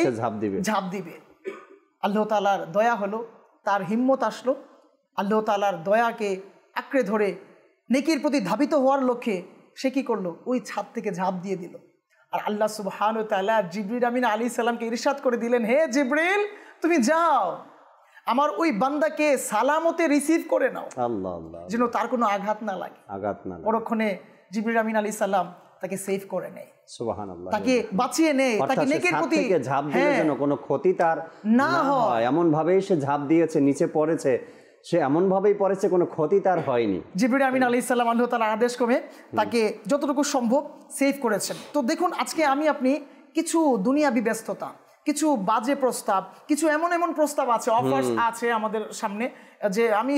ঝাঁপ দিবে। আল্লাহ তাআলার দয়া হলো, তার হিম্মত আসলো, আল্লাহ তাআলার দয়াকে আঁকড়ে ধরে নেকির প্রতি ধাবিত হওয়ার লক্ষ্যে সে কি করলো, ওই ছাদ থেকে ঝাঁপ দিয়ে দিল। আর আল্লাহ সুবহানাহু ওয়া তাআলা জিবরিল আমিন আলাইহিস সালামকে ইরশাদ করে দিলেন, হে জিবরিল তুমি যাও আমার ওই বান্দাকে সালামতে রিসিভ করে নাও, আল্লাহ আল্লাহ, যেন তার কোনো আঘাত না লাগে। পরক্ষণে জিবরিল আমিন আলাইহিস সালাম তাকে সেভ করে নেয়, সুবহানাল্লাহ, তাকে বাঁচিয়ে নেয়, তাকে নেকির প্রতি ঝাঁপ দিলে যেন কোনো ক্ষতি তার না হয় এমন ভাবেই সে ঝাঁপ দিয়েছে, নিচে পড়েছে, সে এমন ভাবেই পড়েছে কোনো ক্ষতি তার হয়নি। জিবরিল আমিন আলাইহিস সালাম আল্লাহ তাআলার আদেশ ক্রমে তাকে যতটুকু সম্ভব সেভ করেছেন। তো দেখুন আজকে আমি আপনি কিছু দুনিয়াবি ব্যস্ততা, কিছু বাজে প্রস্তাব, কিছু এমন এমন প্রস্তাব আছে, অফার্স আছে আমাদের সামনে, যে আমি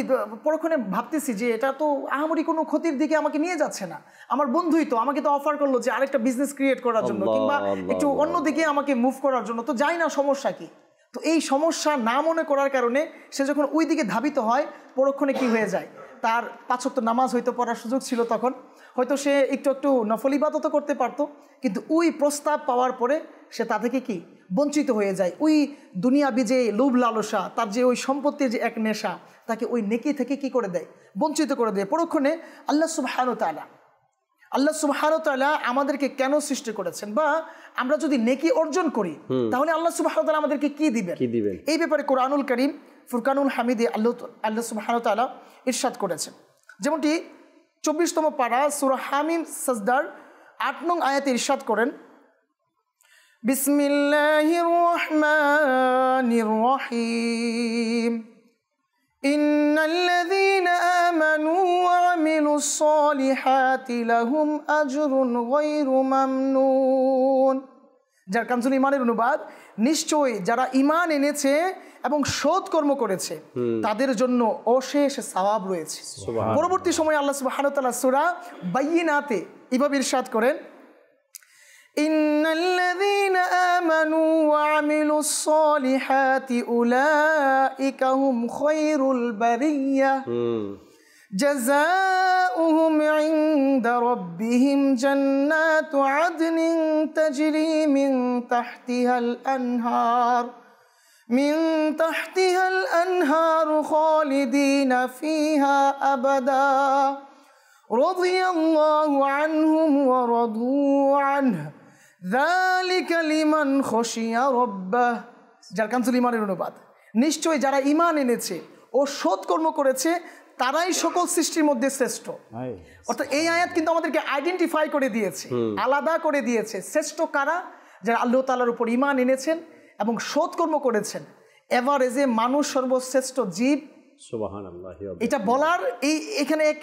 পরক্ষণে ভাবতেছি যে এটা তো আহামরি কোনো ক্ষতির দিকে আমাকে নিয়ে যাচ্ছে না, আমার বন্ধুই তো আমাকে তো অফার করলো যে আরেকটা বিজনেস ক্রিয়েট করার জন্য কিংবা একটু অন্যদিকে আমাকে মুভ করার জন্য, তো যাই না, সমস্যা কি? তো এই সমস্যা না মনে করার কারণে সে যখন ওই দিকে ধাবিত হয়, পরক্ষণে কি হয়ে যায়, তার 5 ওয়াক্ত নামাজ হয়তো পড়ার সুযোগ ছিল, তখন হয়তো সে একটু একটু নফল ইবাদতও করতে পারতো, কিন্তু ওই প্রস্তাব পাওয়ার পরে সে তা থেকে কি বঞ্চিত হয়ে যায়। ওই দুনিয়াবি যে লোভ লালসা, তার যে ওই সম্পত্তির যে এক নেশা, তাকে ওই নেকি থেকে কি করে দেয়, বঞ্চিত করে দেয়। পরক্ষণে আল্লাহ সুবহানাহু ওয়া তাআলা আমাদেরকে কেন সৃষ্টি করেছেন, বা আমরা যদি নেকি অর্জন করি তাহলে আল্লাহ সুবহানাহু ওয়া তাআলা আমাদেরকে কি দিবেন, এই ব্যাপারে কোরআনুল কারীম ফুরকানুল হামিদে আল্লাহ সুবহানাহু ওয়া তাআলা ইরশাদ করেছেন। যেমনটি 24তম পারা সূরা হামিম সাজদার 8 নং আয়াতে ইরশাদ করেন, বিসমিল্লাহির রহমানির রহিম, ইন্নাল্লাযীনা আমানু ওয়া আমিলুস সলিহাতি লাহুম আজরুন গায়রু মামনুন। যার কানজুল ইমানের অনুবাদ, নিশ্চয়ই যারা ঈমান এনেছে এবং সৎ কর্ম করেছে তাদের জন্য অশেষ সওয়াব রয়েছে। পরবর্তী সময়ে আল্লাহ সুবহানাহু ওয়া তাআলা সূরা বাইয়িনাতে এভাবে ইরশাদ করেন, ইন্নাল্লাযীনা আমানু ওয়া আমিলুস সলিহাতি উলাইকা হুম খায়রুল বারিয়্যাহ জাযাউহুম ইনদা রাব্বিহিম জান্নাতু আদনিন তাজরি মিন তাহতিহাল আনহার খালিদিনা ফিহা আবাদা রাদিয়াল্লাহু আনহুম ওয়া রাদু আনহু যালিকা লিমান খাশিয়া রাব্বাহ। যার কানজুল ইমানের অনুবাদ, নিশ্চয়ই যারা ঈমান এনেছে ও সৎকর্ম করেছে তারাই সকল সৃষ্টির মধ্যে শ্রেষ্ঠ। অর্থাৎ এই আয়াত কিন্তু আমাদেরকে আইডেন্টিফাই করে দিয়েছে, আলাদা করে দিয়েছে শ্রেষ্ঠ কারা, যারা আল্লাহ তাআলার উপর ঈমান এনেছেন এবং সৎকর্ম করেছেন। এভারেজে মানুষ সর্বশ্রেষ্ঠ জীব, সুবহানাল্লাহ, এটা বলার এখানে এক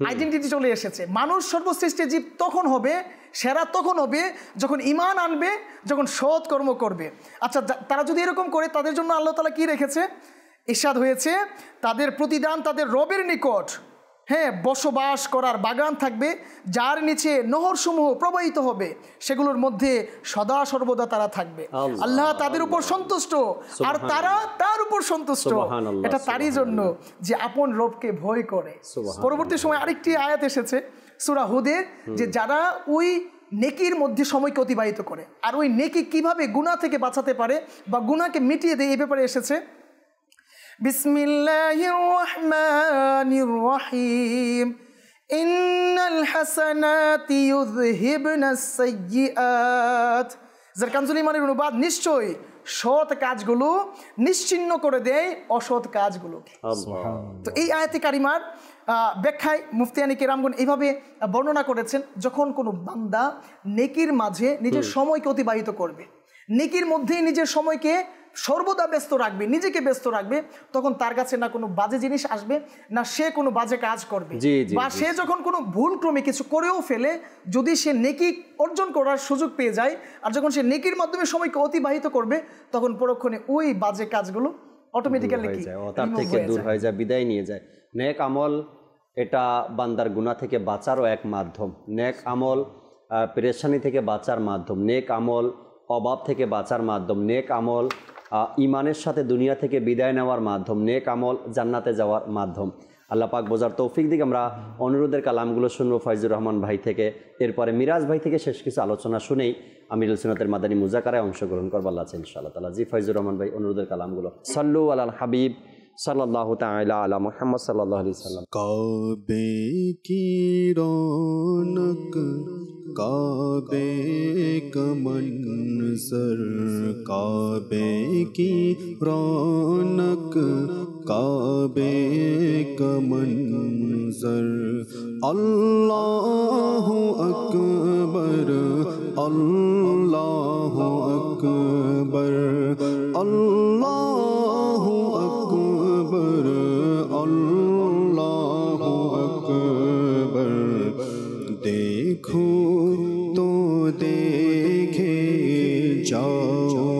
আইডেন্টিটি চলে এসেছে। মানুষ সর্বশ্রেষ্ঠ জীব তখন হবে, সেরা তখন হবে যখন ঈমান আনবে, যখন সৎ কর্ম করবে। আচ্ছা, তারা যদি এরকম করে, তাদের জন্য আল্লাহ তাআলা কি রেখেছে, ইরশাদ হয়েছে, তাদের প্রতিদান তাদের রবের নিকট বসবাস করার বাগান থাকবে, যার নিচে নহরসমূহ প্রবাহিত হবে, সেগুলোর মধ্যে সদা সর্বদা তারা থাকবে। আল্লাহ তাদের উপর সন্তুষ্ট আর তারা তার উপর সন্তুষ্ট। এটা তারই জন্য যে আপন রবকে ভয় করে। পরবর্তী সময় আরেকটি আয়াত এসেছে সূরা হুদের, যে যারা ওই নেকির মধ্যে সময়কে অতিবাহিত করে, আর ওই নেকি কিভাবে গুনাহ থেকে বাঁচাতে পারে বা গুনাহকে মিটিয়ে দেয়, এই ব্যাপারে এসেছে, বিসমিল্লাহির রহমানির রহিম, ইন্নাল হাসানাতি ইউযহিবনাস সাইয়্যাত। যার কানজুল ইমানের অনুবাদ, নিশ্চয়ই সৎ কাজগুলো নিশ্চিহ্ন করে দেয় অসৎ কাজগুলোকে। তো এই আয়াতে কারিমার ব্যাখ্যায় মুফতিয়ানি কেরামগণ এইভাবে বর্ণনা করেছেন, যখন কোনো বান্দা নেকির মাঝে নিজের সময়কে অতিবাহিত করবে, নেকির মধ্যেই নিজের সময়কে সর্বদা ব্যস্ত রাখবে, নিজেকে ব্যস্ত রাখবে, তখন তার কাছে না কোনো বাজে জিনিস আসবে, না সে কোনো বাজে কাজ করবে, বা সে যখন কোনো ভুল ক্রমে কিছু করেও ফেলে, যদি সে নেকি অর্জন করার সুযোগ পেয়ে যায়, আর যখন সে নেকির মাধ্যমে সময়কে অতিবাহিত করবে, তখন পরক্ষণে ওই বাজে কাজগুলো অটোমেটিক্যালি তার থেকে দূর হয়ে যায়, বিদায় নিয়ে যায়। নেক আমল এটা বান্দার গুনাহ থেকে বাঁচারও এক মাধ্যম, নেক আমল পেরেশানি থেকে বাঁচার মাধ্যম, নেক আমল অভাব থেকে বাঁচার মাধ্যম, নেক আমল ঈমানের সাথে দুনিয়া থেকে বিদায় নেওয়ার মাধ্যম, নেক আমল জান্নাতে যাওয়ার মাধ্যম। আল্লাহ পাক বোঝার তৌফিক দিক। আমরা অনুরোধের কালামগুলো শুনবো ফাইজুর রহমান ভাই থেকে, এরপরে মিরাজ ভাই থেকে শেষ কিছু আলোচনা শুনেই আমিরুল সুন্নাতের মাদানী মুজাকারায় অংশগ্রহণ করবো আল্লাহ ইনশাআল্লাহ তাআলা। জি ফাইজুর রহমান ভাই, অনুরোধের কালামগুলো। সাল্লু আলাল হাবিব सल्लल्लाहु ताला अला मुहम्मद सल्लल्लाहु अलैहि वसल्लम। काबे की रौनक काबे का मंज़र, काबे की रौनक काबे का मंज़र, अल्लाहु अकबर अल्लाहु अकबर अल्लाहु अकबर अल्लाहु अकबर। देखो तो देखे जाओ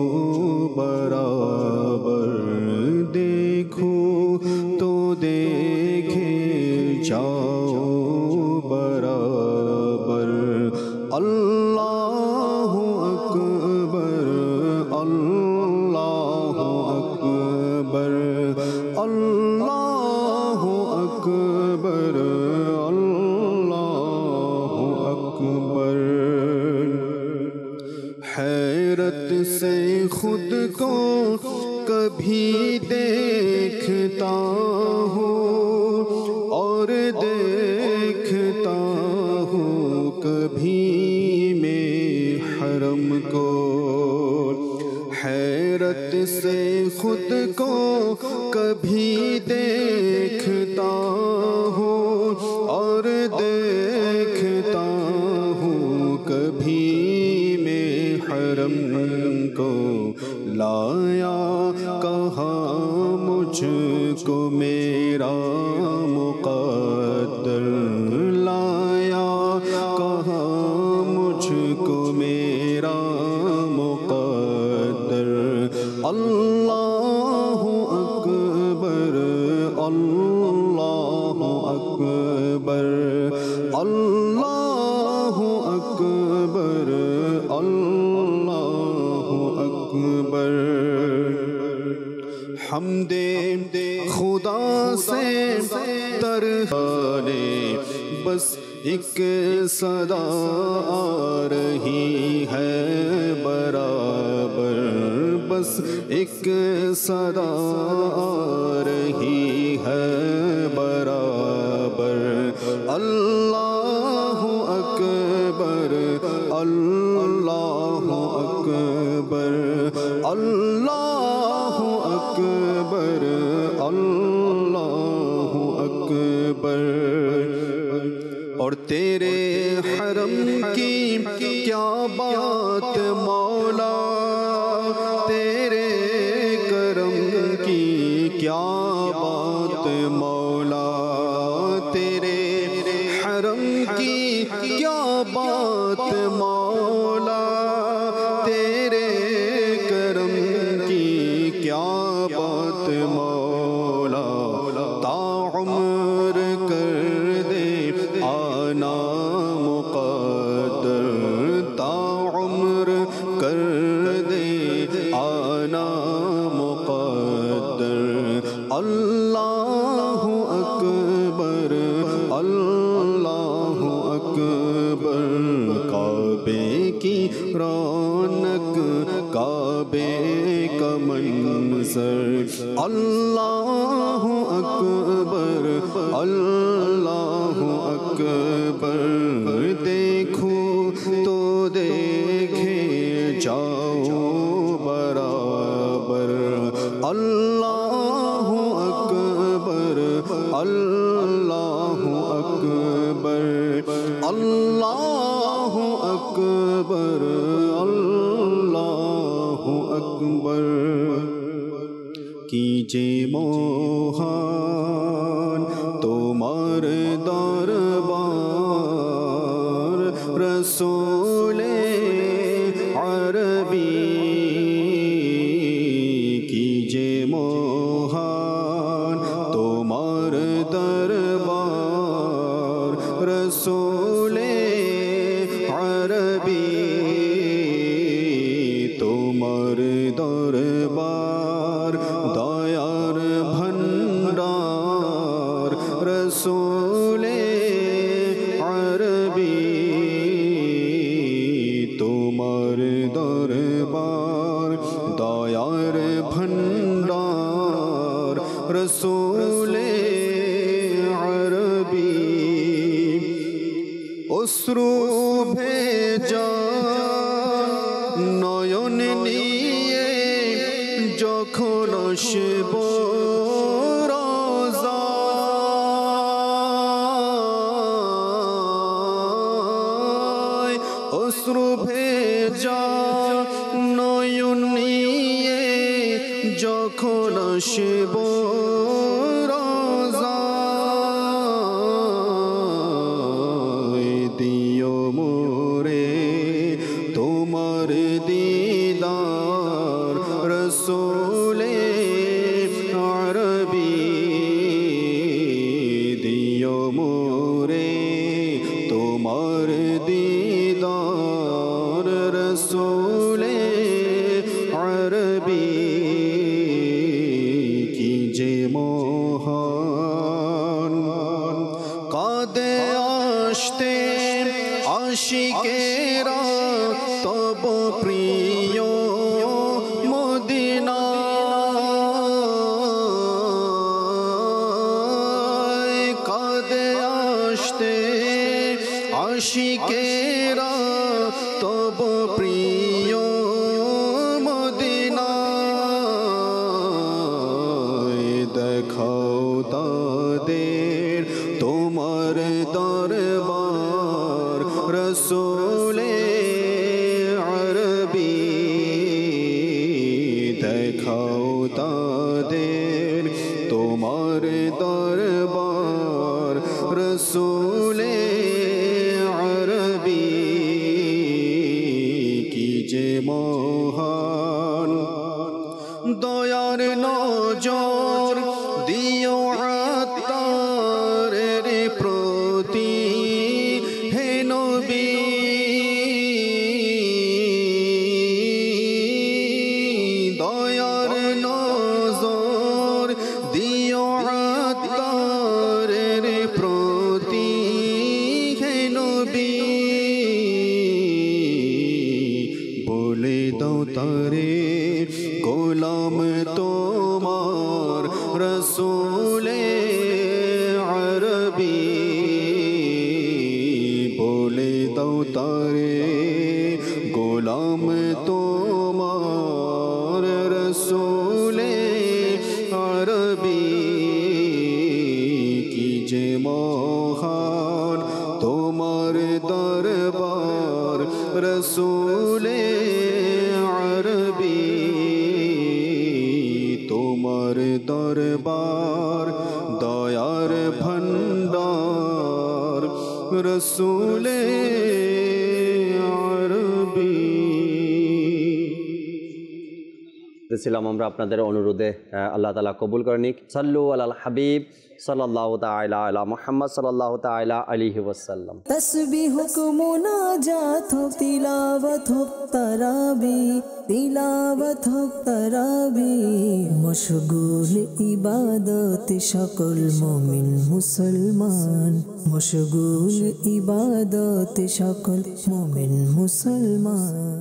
बराबर, देखो तो देखे जाओ बराबर, अल्लाहु अकबर अल्लाहु अकबर अल्लाहु अकबर अल्लाहु अकबर। हैरत से खुद को कभी देखता हूँ और देखता हूँ कभी मैं हरम को, हैरत से खुद को कभी देखता हूँ और देखता हूँ कभी मैं हरम को। लाया कहाँ मुझको मेरा मुक़द्दर, लाया कहाँ मुझको मेरा मुक़द्दर, अल्लाहु अकबर अल्लाहु अकबर अल्लाहु अकबर अल्लाहु अकबर। हमदे खुदा से तरहाने बस एक सदा आ रही है बराबर, बस एक सदा आ रही है बराबर, अल्लाहु अकबर अल्लाहु अकबर अल्लाहु अकबर अल्लाहु अकबर। और तेरे हरम की क्या बात मौला, तेरे करम की क्या बात मौला, तेरे हरम की क्या बात मौला, तेरे करम की क्या बात मौला। ताउम्र कर दे आना मुक़द्दर, ताउम्र कर दे आना मुक़द्दर, अल्लाहु अकबर अल्लाहु अकबर। काबे की रौनक काबे का मंज़र, अल्लाहु अकबर अल्लाहु अकबर। देखो तो देखे जाओ बराबर, अल्लाहु अकबर अल्लाहु अकबर अल्लाहु अकबर अल्लाहु अकबर। कीजे मोहन तुम्हार दरबार, रसूले अरबी कीजे मोहन तुम्हार दरबार, रसूले अरबी तुम्हार दरबार, दयार भंडार रसूले अरबी তোমার দরবার, দয়ার ভণ্ডার রসুলে আরবি অশ্রু ভেজা নয়ন নিয়ে যখন আসব রোজায় অশ্রু ভেজা নয়ন নিয়ে যখন আসব রোজায় দিও মোরে তোমার দিদার রসুলে আরবি দিও মোরে তোমার দিদার রসুলে আরবি কি যে মহান কাঁদে আসতে আশিকেরা তব প্রিয় মদিনা কাঁদে আসতে আশিকেরা তব প্রিয় মদিনা দেখাও তাদের তোমার দরবার রসুলে আরবি দেখাও তাদের তোমার দরবার রসুলে আরবি কি যে মহান দয়ার নজর দিও আত্মারের প্রতি হে নবী দয়ার নজর দিও আত্মারের প্রতি হে নবী বলে দাও তারে গোলাম তোমার রসুলে আরবি বলে দাও তারে গোলাম তোমার রসুলে আরবি কি যে মহান তোমার দরবার রসুলে আরবি তোমার দরবার দয়ার ভণ্ডার রসুলে আরবি ছিলাম আমরা আপনাদের অনুরোধে আল্লাহ তাআলা কবুল করে নিক সাল্লু আলাল হাবিব সাল্লাল্লাহু তাআলা আলা মুহাম্মদ সাল্লাল্লাহু তাআলা আলাইহি ওয়াসাল্লাম तस्बीह को मुनाजात हो तिलावत हो तराबी मशगूल इबादत सकल मोमिन मुसलमान मशगूल इबादत सकल मोमिन मुसलमान।